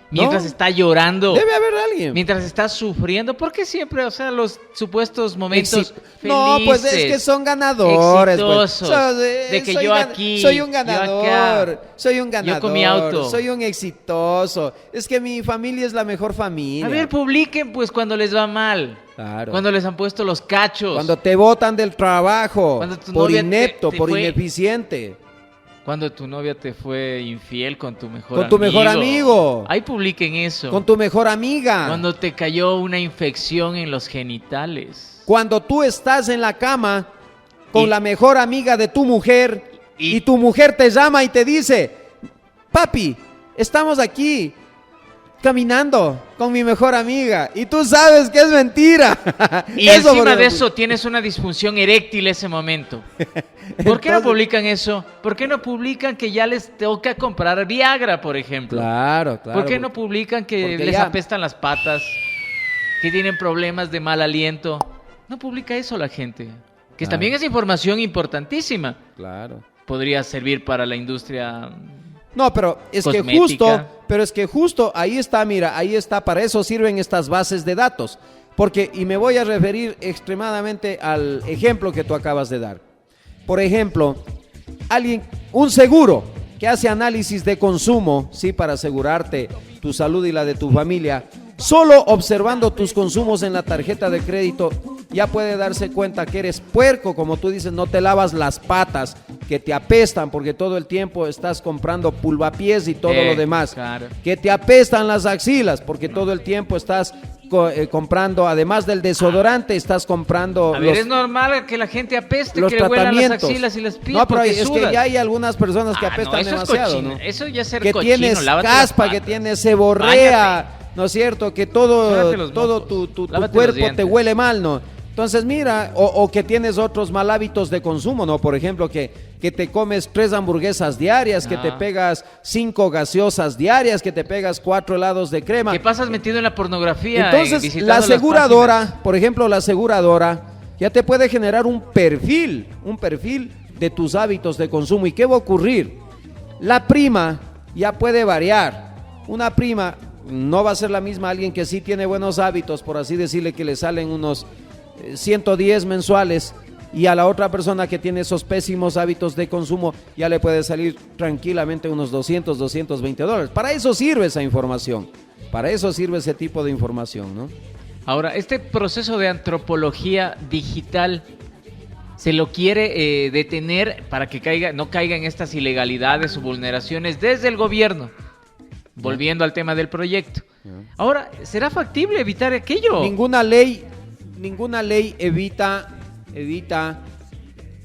S7: mientras está llorando.
S8: Debe haber alguien.
S7: Mientras está sufriendo. ¿Por qué siempre, o sea, los supuestos momentos felices?
S8: No, pues es que son ganadores.
S7: Exitosos.
S8: Pues.
S7: De que yo aquí.
S8: Soy un ganador.
S7: Yo con mi auto.
S8: Soy un exitoso. Es que mi familia es la mejor familia.
S7: A ver, publiquen pues cuando les va mal.
S8: Claro.
S7: Cuando les han puesto los cachos.
S8: Cuando te botan del trabajo. Por inepto, por ineficiente.
S7: Cuando tu novia te fue infiel con tu mejor amigo.
S8: Con tu mejor amigo.
S7: Ahí publiquen eso.
S8: Con tu mejor amiga.
S7: Cuando te cayó una infección en los genitales.
S8: Cuando tú estás en la cama con la mejor amiga de tu mujer y tu mujer te llama y te dice, papi, estamos aquí caminando con mi mejor amiga y tú sabes que es mentira.
S7: Y eso, encima de eso tienes una disfunción eréctil ese momento. ¿Por qué no publican eso? ¿Por qué no publican que ya les toca comprar Viagra, por ejemplo?
S8: Claro.
S7: ¿Por qué no publican que les apestan las patas? Que tienen problemas de mal aliento. No publica eso la gente. Que también es información importantísima.
S8: Claro.
S7: Podría servir para la industria.
S8: No, pero es que justo ahí está, mira, ahí está, para eso sirven estas bases de datos. Porque, y me voy a referir extremadamente al ejemplo que tú acabas de dar. Por ejemplo, un seguro que hace análisis de consumo, sí, para asegurarte tu salud y la de tu familia, solo observando tus consumos en la tarjeta de crédito, ya puede darse cuenta que eres puerco, como tú dices, no te lavas las patas, que te apestan porque todo el tiempo estás comprando pulvapiés y todo lo demás,
S7: claro.
S8: Que te apestan las axilas porque todo el tiempo estás comprando, además del desodorante, estás comprando.
S7: A ver, es normal que la gente apeste,
S8: los
S7: que le huelan las
S8: tratamientos.
S7: axilas y las pies.
S8: No, pero
S7: porque
S8: es
S7: sudas.
S8: que ya hay algunas personas que apestan
S7: eso
S8: demasiado,
S7: es
S8: ¿no?
S7: Eso ya es ser
S8: que
S7: cochino.
S8: tienes
S7: Lávate
S8: caspa, que tienes seborrea, ¿no es cierto? Que todo tu cuerpo te huele mal, ¿no? Entonces mira, o que tienes otros mal hábitos de consumo, ¿no? Por ejemplo, que te comes 3 hamburguesas diarias, que te pegas 5 gaseosas diarias, que te pegas 4 helados de crema.
S7: Que pasas metido en la pornografía.
S8: Entonces la aseguradora, por ejemplo, la aseguradora ya te puede generar un perfil de tus hábitos de consumo. ¿Y qué va a ocurrir? La prima ya puede variar. Una prima no va a ser la misma alguien que sí tiene buenos hábitos, por así decirle, que le salen unos 110 mensuales, y a la otra persona que tiene esos pésimos hábitos de consumo ya le puede salir tranquilamente unos $220. Para eso sirve esa información, para eso sirve ese tipo de información, ¿no?
S7: Ahora, este proceso de antropología digital se lo quiere detener para que no caiga en estas ilegalidades o vulneraciones desde el gobierno. Volviendo al tema del proyecto. Ahora, ¿será factible evitar aquello?
S8: Ninguna ley evita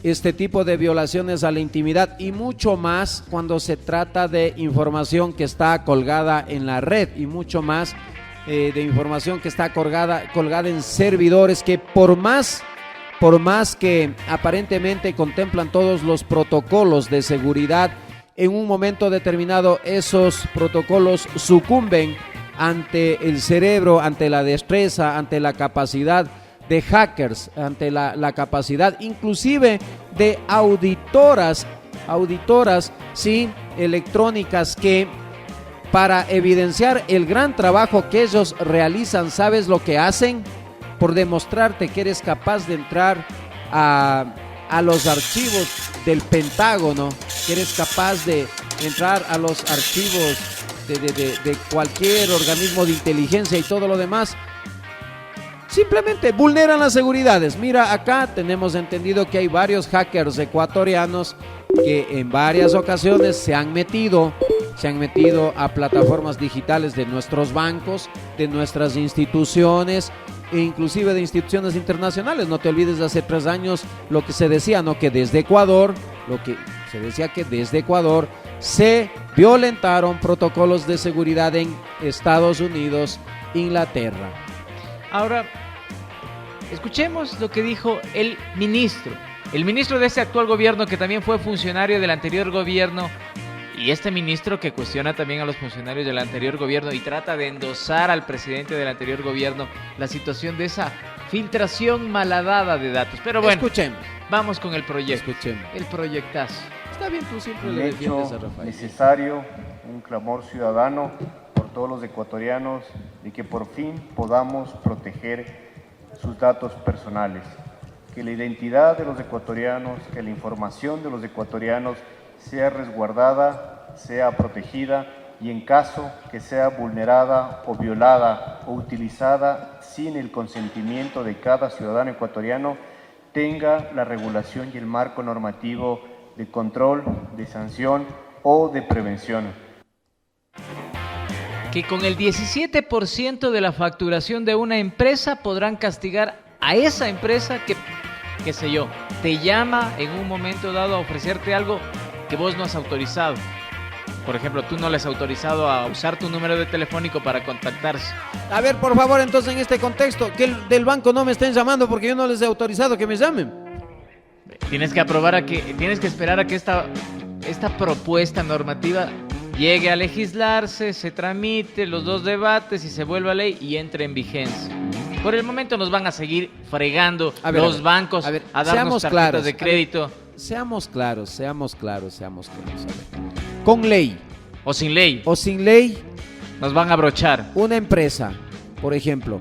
S8: este tipo de violaciones a la intimidad, y mucho más cuando se trata de información que está colgada en la red, y mucho más de información que está colgada en servidores que por más que aparentemente contemplan todos los protocolos de seguridad, en un momento determinado esos protocolos sucumben ante el cerebro, ante la destreza, ante la capacidad de hackers, ante la capacidad inclusive de auditoras, sí, electrónicas, que para evidenciar el gran trabajo que ellos realizan, ¿sabes lo que hacen? Por demostrarte que eres capaz de entrar a los archivos del Pentágono, que eres capaz de entrar a los archivos de cualquier organismo de inteligencia y todo lo demás, simplemente vulneran las seguridades. Mira, acá tenemos entendido que hay varios hackers ecuatorianos que en varias ocasiones se han metido a plataformas digitales de nuestros bancos, de nuestras instituciones, e inclusive de instituciones internacionales. No te olvides de hace 3 años lo que se decía, ¿no? Que desde Ecuador se violentaron protocolos de seguridad en Estados Unidos, Inglaterra.
S7: Ahora, escuchemos lo que dijo el ministro de este actual gobierno, que también fue funcionario del anterior gobierno, y este ministro que cuestiona también a los funcionarios del anterior gobierno y trata de endosar al presidente del anterior gobierno la situación de esa filtración malhadada de datos. Pero bueno,
S8: escuchemos.
S7: Vamos con el proyecto. Escuchemos. El proyectazo.
S8: Está bien, tú siempre
S16: un
S8: le defiendes
S16: hecho
S8: a Rafael.
S16: Necesario, un clamor ciudadano por todos los ecuatorianos de que por fin podamos proteger sus datos personales, que la identidad de los ecuatorianos, que la información de los ecuatorianos sea resguardada, sea protegida, y en caso que sea vulnerada o violada o utilizada sin el consentimiento de cada ciudadano ecuatoriano, tenga la regulación y el marco normativo de control, de sanción o de prevención.
S7: Que con el 17% de la facturación de una empresa podrán castigar a esa empresa que, qué sé yo, te llama en un momento dado a ofrecerte algo que vos no has autorizado. Por ejemplo, tú no le has autorizado a usar tu número de telefónico para contactarse.
S8: A ver, por favor, entonces en este contexto, que el del banco no me estén llamando porque yo no les he autorizado que me llamen.
S7: Tienes que esperar a que esta propuesta normativa llegue a legislarse, se tramite, los 2 debates y se vuelva ley y entre en vigencia. Por el momento nos van a seguir fregando los bancos a darnos tarjetas de crédito.
S8: Seamos claros. A ver. Con ley.
S7: O sin ley.
S8: Nos van a abrochar. Una empresa, por ejemplo,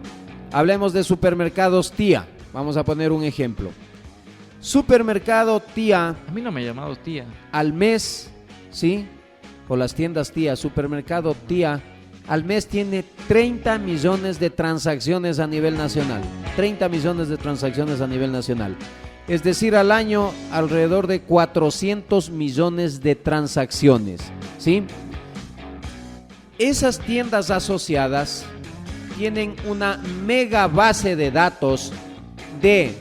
S8: hablemos de supermercados Tía. Vamos a poner un ejemplo. Supermercado Tía.
S7: A mí no me ha llamado Tía.
S8: Al mes, ¿sí? O las tiendas Tía, supermercado Tía, al mes tiene 30 millones de transacciones a nivel nacional. 30 millones de transacciones a nivel nacional. Es decir, al año alrededor de 400 millones de transacciones, ¿sí? Esas tiendas asociadas tienen una mega base de datos de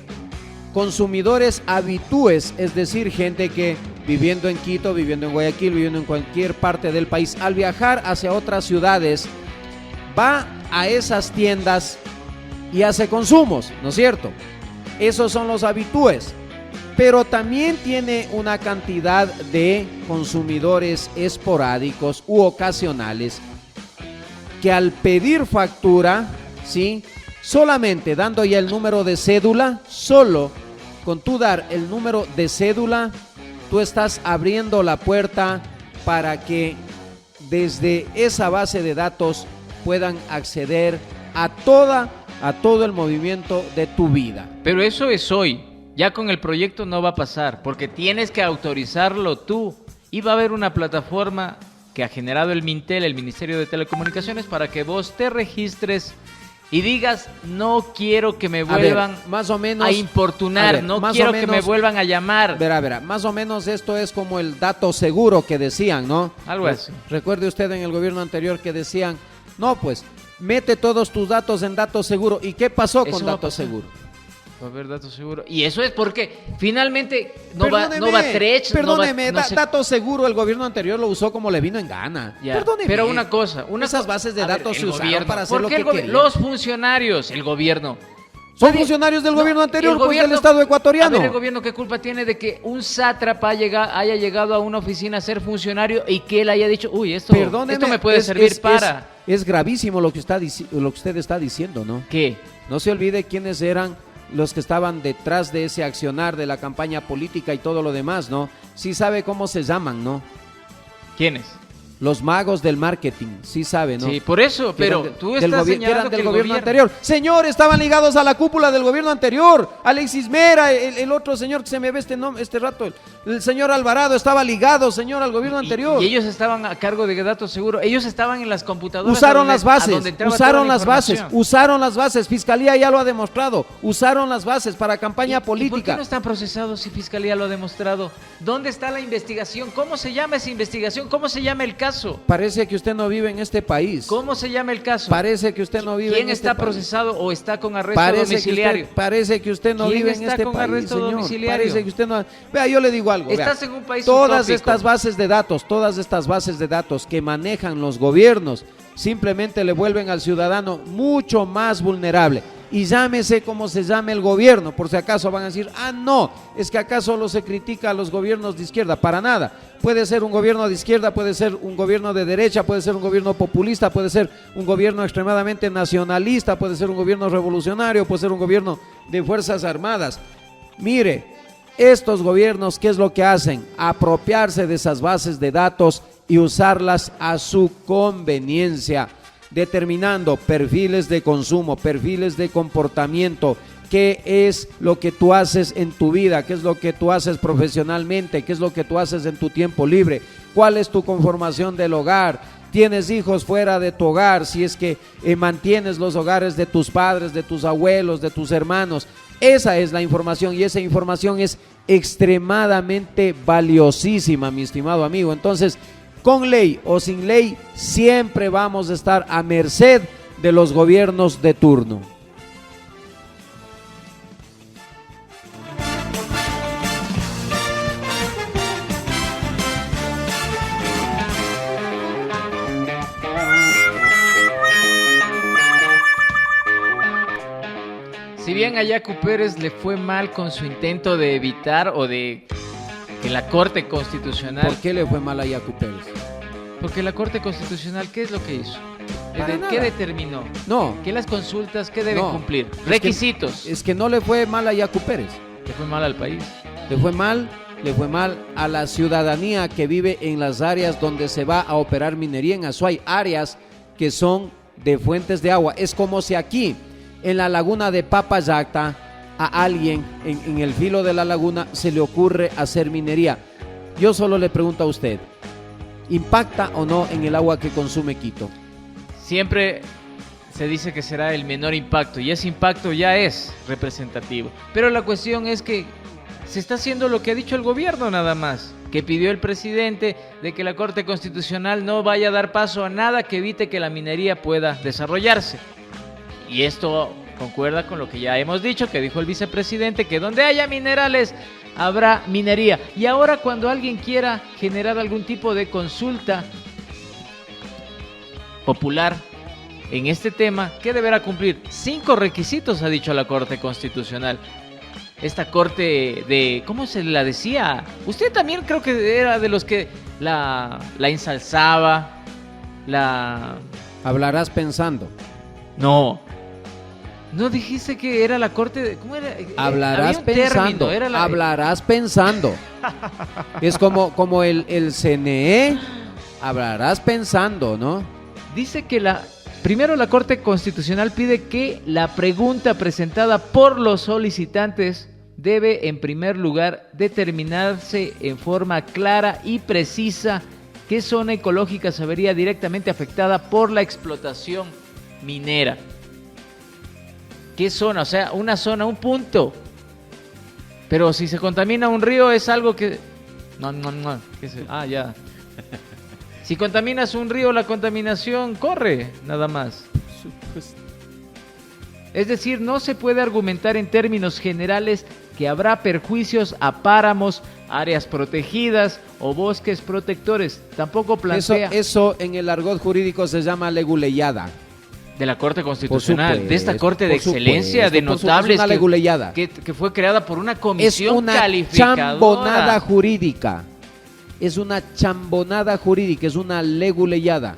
S8: consumidores habitués, es decir, gente que viviendo en Quito, viviendo en Guayaquil, viviendo en cualquier parte del país, al viajar hacia otras ciudades, va a esas tiendas y hace consumos, ¿no es cierto? Esos son los habitués, pero también tiene una cantidad de consumidores esporádicos u ocasionales que al pedir factura, ¿sí? Solamente dando ya el número de cédula, solo con tú dar el número de cédula, tú estás abriendo la puerta para que desde esa base de datos puedan acceder a todo el movimiento de tu vida.
S7: Pero eso es hoy. Ya con el proyecto no va a pasar, porque tienes que autorizarlo tú. Y va a haber una plataforma que ha generado el Mintel, el Ministerio de Telecomunicaciones, para que vos te registres y digas, no quiero que me vuelvan
S8: más o menos,
S7: a importunar, no quiero que me vuelvan a llamar.
S8: Verá, más o menos esto es como el dato seguro que decían, ¿no?
S7: Algo así.
S8: Recuerde usted en el gobierno anterior que decían, no, pues, mete todos tus datos en dato seguro. ¿Y qué pasó con dato seguro?
S7: Va a haber datos seguros. Y eso es porque finalmente no va Trech.
S8: Perdóneme, datos seguros el gobierno anterior lo usó como le vino en gana.
S7: Ya.
S8: Perdóneme.
S7: Pero una cosa.
S8: Esas bases de datos se usaron para hacer lo que querían.
S7: Los funcionarios, el gobierno.
S8: Son funcionarios del gobierno anterior, pues del Estado ecuatoriano.
S7: A ver, el gobierno, ¿qué culpa tiene de que un sátrapa haya llegado a una oficina a ser funcionario y que él haya dicho, uy, esto me puede servir para...
S8: Es gravísimo lo que usted está diciendo, ¿no?
S7: ¿Qué?
S8: No se olvide quiénes eran los que estaban detrás de ese accionar de la campaña política y todo lo demás, ¿no? Sí sabe cómo se llaman, ¿no?
S7: ¿Quiénes?
S8: Los magos del marketing, sí sabe, ¿no?
S7: Sí, por eso, pero tú estás señalando
S8: que del gobierno anterior. Señor, estaban ligados a la cúpula del gobierno anterior. Alexis Mera, el otro señor que se me ve este rato, el señor Alvarado estaba ligado, señor, al gobierno anterior.
S7: Y ellos estaban a cargo de datos seguros. Ellos estaban en las computadoras.
S8: Usaron las bases. Fiscalía ya lo ha demostrado. Usaron las bases para campaña política.
S7: ¿Y por qué no están procesados si Fiscalía lo ha demostrado? ¿Dónde está la investigación? ¿Cómo se llama esa investigación? ¿Cómo se llama el caso?
S8: Parece que usted no vive en este país.
S7: ¿Cómo se llama el caso?
S8: Parece que usted no vive en este país.
S7: ¿Quién está procesado o está con arresto domiciliario?
S8: Parece que usted no vive en este país, señor. Parece que usted no... Vea, yo le digo algo.
S7: Estás en un país
S8: todas
S7: utópico.
S8: estas bases de datos que manejan los gobiernos simplemente le vuelven al ciudadano mucho más vulnerable. Y llámese como se llame el gobierno, por si acaso van a decir, no, es que acá solo se critica a los gobiernos de izquierda. Para nada, puede ser un gobierno de izquierda, puede ser un gobierno de derecha, puede ser un gobierno populista, puede ser un gobierno extremadamente nacionalista, puede ser un gobierno revolucionario, puede ser un gobierno de fuerzas armadas. Mire, estos gobiernos, ¿qué es lo que hacen? Apropiarse de esas bases de datos y usarlas a su conveniencia, determinando perfiles de consumo, perfiles de comportamiento, qué es lo que tú haces en tu vida, qué es lo que tú haces profesionalmente, qué es lo que tú haces en tu tiempo libre, cuál es tu conformación del hogar, tienes hijos fuera de tu hogar, si es que mantienes los hogares de tus padres, de tus abuelos, de tus hermanos. Esa es la información y esa información es extremadamente valiosísima, mi estimado amigo. Entonces, con ley o sin ley, siempre vamos a estar a merced de los gobiernos de turno.
S7: Si bien a Yacu Pérez le fue mal con su intento de evitar o de que la Corte Constitucional...
S8: ¿Por qué le fue mal a Yacu Pérez?
S7: Porque la Corte Constitucional, ¿qué es lo que hizo? ¿Qué determinó?
S8: No.
S7: ¿Qué las consultas, qué deben cumplir? Requisitos.
S8: Es que no le fue mal a Yacu Pérez.
S7: Le fue mal al país.
S8: Le fue mal a la ciudadanía que vive en las áreas donde se va a operar minería en Azuay, áreas que son de fuentes de agua. Es como si aquí, en la laguna de Papayacta, a alguien en el filo de la laguna se le ocurre hacer minería. Yo solo le pregunto a usted, ¿impacta o no en el agua que consume Quito?
S7: Siempre se dice que será el menor impacto y ese impacto ya es representativo. Pero la cuestión es que se está haciendo lo que ha dicho el gobierno nada más, que pidió el presidente de que la Corte Constitucional no vaya a dar paso a nada que evite que la minería pueda desarrollarse. Y esto concuerda con lo que ya hemos dicho, que dijo el vicepresidente, que donde haya minerales habrá minería. Y ahora cuando alguien quiera generar algún tipo de consulta popular en este tema, ¿qué deberá cumplir? 5 requisitos, ha dicho la Corte Constitucional. Esta corte de, ¿cómo se la decía? Usted también creo que era de los que la ensalzaba,
S8: Hablarás pensando.
S7: No dijiste que era la corte de... ¿Cómo era?
S8: Hablarás pensando.
S7: Término,
S8: hablarás pensando. Es como el CNE. Hablarás pensando, ¿no?
S7: Dice que primero la Corte Constitucional pide que la pregunta presentada por los solicitantes debe en primer lugar determinarse en forma clara y precisa qué zona ecológica se vería directamente afectada por la explotación minera. ¿Qué zona? O sea, una zona, un punto. Pero si se contamina un río es algo que... No. Ya. Si contaminas un río, la contaminación corre, nada más. Es decir, no se puede argumentar en términos generales que habrá perjuicios a páramos, áreas protegidas o bosques protectores. Tampoco plantea...
S8: Eso en el argot jurídico se llama leguleyada.
S7: De la Corte Constitucional, de esta Corte de excelencia, de notables, que fue creada por una comisión calificadora.
S8: Es una chambonada jurídica. Es una chambonada jurídica, es una leguleyada.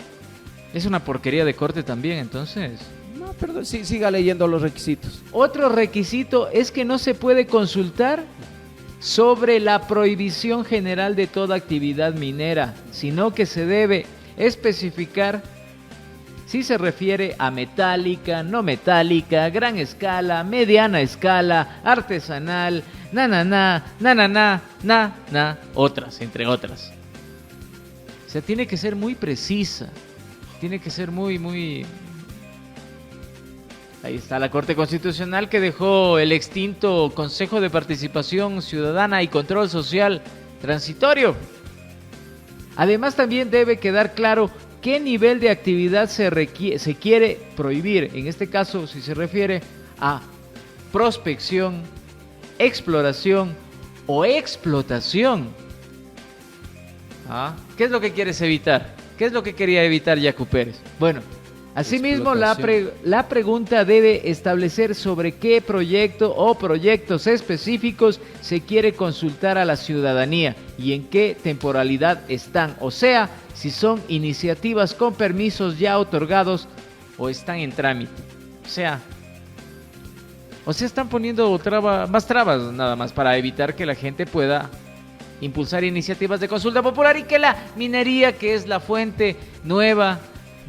S7: Es una porquería de corte también, entonces.
S8: No, perdón, sí, siga leyendo los requisitos.
S7: Otro requisito es que no se puede consultar sobre la prohibición general de toda actividad minera, sino que se debe especificar si se refiere a metálica, no metálica, gran escala, mediana escala, artesanal, otras, entre otras. O sea, tiene que ser muy precisa, tiene que ser muy... Ahí está la Corte Constitucional que dejó el extinto Consejo de Participación Ciudadana y Control Social transitorio. Además, también debe quedar claro qué nivel de actividad se quiere prohibir. En este caso, si se refiere a prospección, exploración o explotación. ¿Qué es lo que quieres evitar? ¿Qué es lo que quería evitar Yacu Pérez? Bueno, asimismo la pregunta debe establecer sobre qué proyecto o proyectos específicos se quiere consultar a la ciudadanía y en qué temporalidad están, o sea, si son iniciativas con permisos ya otorgados o están en trámite. O sea están poniendo más trabas nada más para evitar que la gente pueda impulsar iniciativas de consulta popular y que la minería, que es la fuente nueva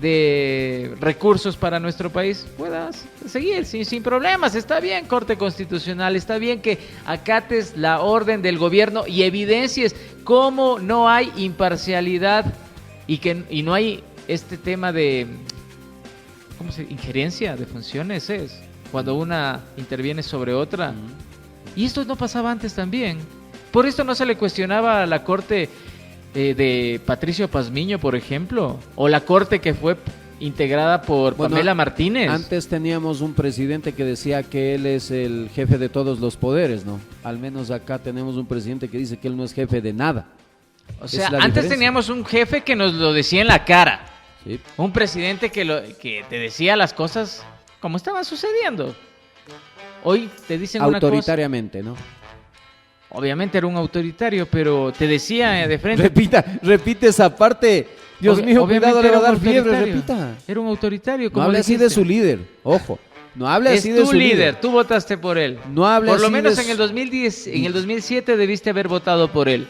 S7: de recursos para nuestro país, pueda seguir sin problemas. Está bien, Corte Constitucional, está bien que acates la orden del gobierno y evidencies cómo no hay imparcialidad y no hay este tema de injerencia de funciones, es cuando una interviene sobre otra. Y esto no pasaba antes también. Por esto no se le cuestionaba a la Corte de Patricio Pazmiño, por ejemplo, o la Corte que fue integrada por Pamela Martínez.
S8: Antes teníamos un presidente que decía que él es el jefe de todos los poderes, ¿no? Al menos acá tenemos un presidente que dice que él no es jefe de nada.
S7: O sea, antes teníamos un jefe que nos lo decía en la cara. Sí. Un presidente que te decía las cosas como estaban sucediendo. Hoy te dicen una cosa...
S8: Autoritariamente, ¿no?
S7: Obviamente era un autoritario, pero te decía de frente...
S8: Repite esa parte. Dios mío, cuidado, le va a dar fiebre, repita.
S7: Era un autoritario.
S8: No hable así de su líder, ojo. No hable así de su líder. Es tu líder,
S7: tú votaste por él.
S8: No hable así.
S7: Por lo menos en el 2010, en el 2007 debiste haber votado por él.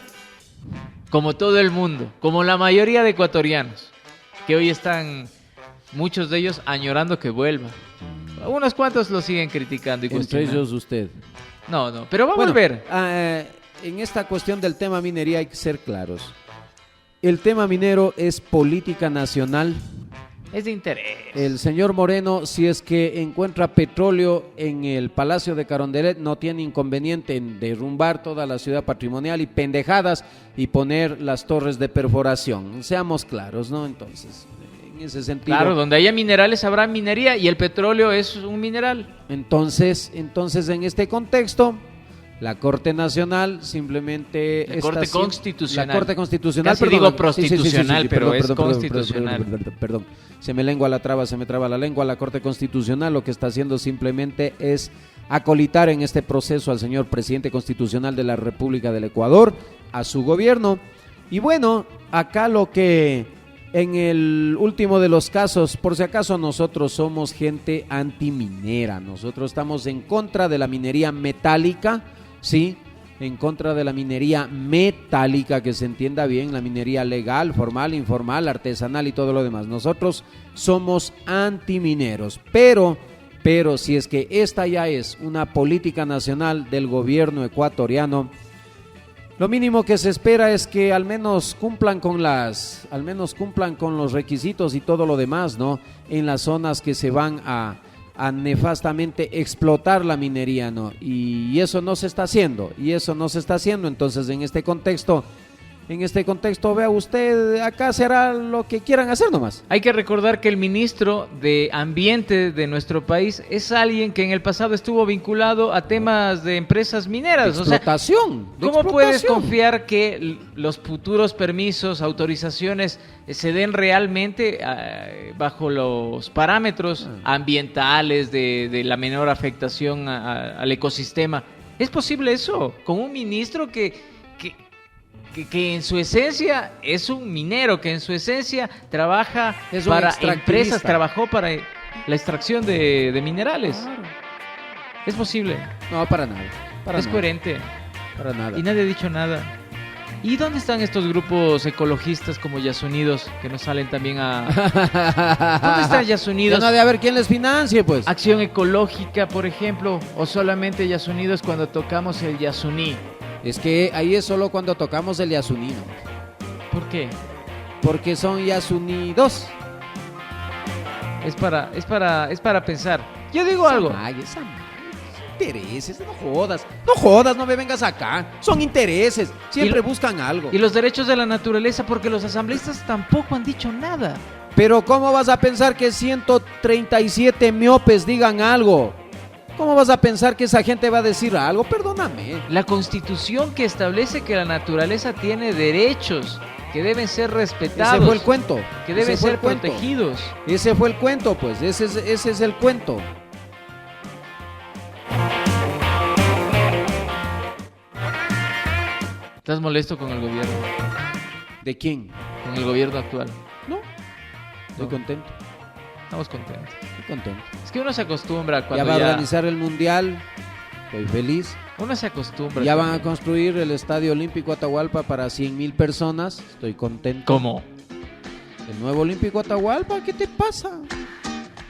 S7: Como todo el mundo, como la mayoría de ecuatorianos, que hoy están, muchos de ellos, añorando que vuelva. Unos cuantos lo siguen criticando y cuestionando.
S8: Entre ellos usted.
S7: No, pero va a volver.
S8: En esta cuestión del tema minería hay que ser claros. El tema minero es política nacional.
S7: Es de interés.
S8: El señor Moreno, si es que encuentra petróleo en el Palacio de Carondelet, no tiene inconveniente en derrumbar toda la ciudad patrimonial y pendejadas y poner las torres de perforación. Seamos claros, ¿no? Entonces, en ese sentido...
S7: Claro, donde haya minerales habrá minería y el petróleo es un mineral.
S8: Entonces en este contexto... La Corte Nacional simplemente...
S7: La Corte Constitucional.
S8: La Corte Constitucional.
S7: Casi digo prostitucional, pero es constitucional.
S8: Perdón, se me traba la lengua. La Corte Constitucional lo que está haciendo simplemente es acolitar en este proceso al señor presidente constitucional de la República del Ecuador, a su gobierno. Y bueno, acá lo que en el último de los casos, por si acaso nosotros somos gente antiminera, nosotros estamos en contra de la minería metálica, sí, en contra de la minería metálica, que se entienda bien, la minería legal, formal, informal, artesanal y todo lo demás. Nosotros somos antimineros, pero si es que esta ya es una política nacional del gobierno ecuatoriano, lo mínimo que se espera es que al menos cumplan con los requisitos y todo lo demás, ¿no? En las zonas que se van a nefastamente explotar la minería, ¿no? Y eso no se está haciendo, entonces en este contexto en este contexto, vea usted, acá será lo que quieran hacer nomás.
S7: Hay que recordar que el ministro de Ambiente de nuestro país es alguien que en el pasado estuvo vinculado a temas de empresas mineras.
S8: Explotación.
S7: O sea, ¿cómo puedes confiar que los futuros permisos, autorizaciones se den realmente bajo los parámetros ambientales de la menor afectación al ecosistema? ¿Es posible eso? Con un ministro que en su esencia es un minero, que en su esencia trabaja para empresas, trabajó para la extracción de minerales. Claro. ¿Es posible?
S8: No, para nada.
S7: Es coherente.
S8: Para nada.
S7: Y nadie ha dicho nada. ¿Y dónde están estos grupos ecologistas como Yasunidos que nos salen también a... ¿Dónde están Yasunidos?
S8: Ya no ha de haber quién les financie, pues.
S7: Acción Ecológica, por ejemplo, o solamente Yasunidos cuando tocamos el Yasuní.
S8: Es que ahí es solo cuando tocamos el Yasuní, ¿no?
S7: ¿Por qué?
S8: Porque son Yasunidos.
S7: Es para pensar. Yo digo algo.
S8: Intereses, no jodas, no me vengas acá. Son intereses, siempre buscan algo.
S7: Y los derechos de la naturaleza, porque los asambleístas tampoco han dicho nada.
S8: Pero ¿cómo vas a pensar que 137 miopes digan algo? ¿Cómo vas a pensar que esa gente va a decir algo? Perdóname.
S7: La Constitución que establece que la naturaleza tiene derechos que deben ser respetados.
S8: Ese fue el cuento.
S7: Que deben ser protegidos.
S8: Ese fue el cuento, pues. Ese es el cuento.
S7: ¿Estás molesto con el gobierno?
S8: ¿De quién?
S7: Con el gobierno actual.
S8: No. Estoy contento.
S7: Estamos contentos.
S8: Estoy contento.
S7: Es que uno se acostumbra cuando
S8: ya va a organizar el mundial. Estoy feliz.
S7: Uno se acostumbra.
S8: Ya van a construir el Estadio Olímpico Atahualpa para 100,000 personas. Estoy contento.
S7: ¿Cómo?
S8: El nuevo Olímpico Atahualpa, ¿qué te pasa?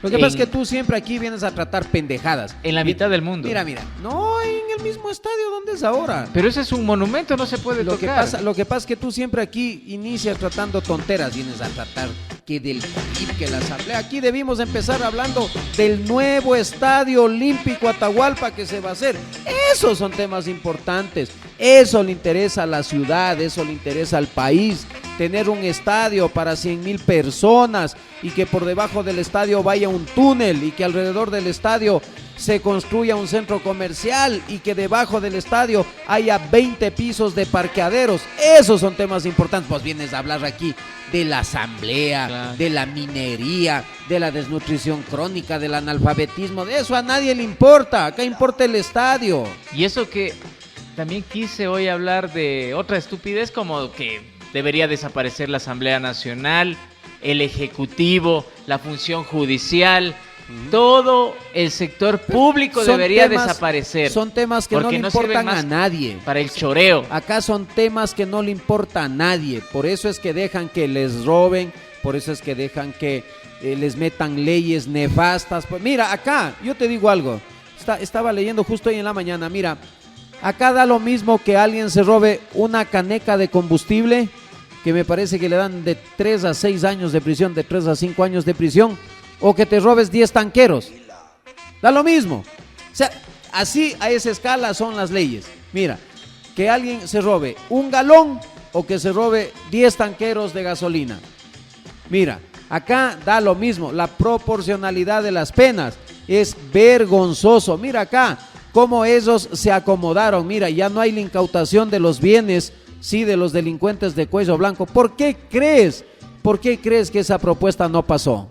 S8: Lo que pasa es que tú siempre aquí vienes a tratar pendejadas.
S7: En la mitad del mundo.
S8: Mira. No, en el mismo estadio donde es ahora.
S7: Pero ese es un monumento, no se puede tocar.
S8: Lo que pasa es que tú siempre aquí inicias tratando tonteras. Vienes a tratar que del COVID, que la asamblea. Aquí debimos empezar hablando del nuevo Estadio Olímpico Atahualpa que se va a hacer. Esos son temas importantes. Eso le interesa a la ciudad, eso le interesa al país. Tener un estadio para 100,000 personas y que por debajo del estadio vaya un túnel y que alrededor del estadio se construya un centro comercial y que debajo del estadio haya 20 pisos de parqueaderos. Esos son temas importantes. Pues vienes a hablar aquí de la asamblea, claro, de la minería, de la desnutrición crónica, del analfabetismo. De eso a nadie le importa. Acá importa el estadio.
S7: Y eso que también quise hoy hablar de otra estupidez, como que debería desaparecer la Asamblea Nacional, el Ejecutivo, la función judicial, todo el sector público debería desaparecer.
S8: Son temas que no le importan a nadie.
S7: Para el choreo.
S8: Acá son temas que no le importa a nadie. Por eso es que dejan que les roben, por eso es que dejan que les metan leyes nefastas. Pues mira, acá, yo te digo algo. Estaba leyendo justo hoy en la mañana, mira. Acá da lo mismo que alguien se robe una caneca de combustible, que me parece que le dan de 3 a 6 años de prisión, de 3 a 5 años de prisión, o que te robes 10 tanqueros. Da lo mismo. O sea, así a esa escala son las leyes. Mira, que alguien se robe un galón o que se robe 10 tanqueros de gasolina. Mira, acá da lo mismo. La proporcionalidad de las penas es vergonzoso. Mira acá cómo esos se acomodaron. Mira, ya no hay la incautación de los bienes, sí, de los delincuentes de cuello blanco. ¿Por qué crees que esa propuesta no pasó?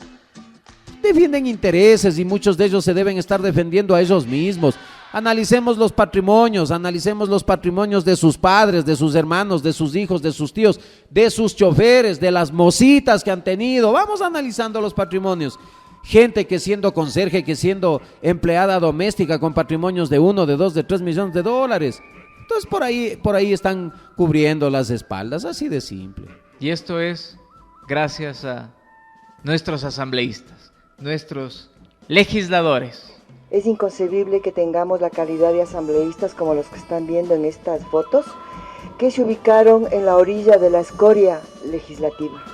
S8: Defienden intereses y muchos de ellos se deben estar defendiendo a ellos mismos. Analicemos los patrimonios de sus padres, de sus hermanos, de sus hijos, de sus tíos, de sus choferes, de las mocitas que han tenido. Vamos analizando los patrimonios. Gente que siendo conserje, que siendo empleada doméstica con patrimonios de 1, de 2, de 3 millones de dólares. Entonces por ahí están cubriendo las espaldas, así de simple.
S7: Y esto es gracias a nuestros asambleístas, nuestros legisladores.
S11: Es inconcebible que tengamos la calidad de asambleístas como los que están viendo en estas fotos, que se ubicaron en la orilla de la escoria legislativa.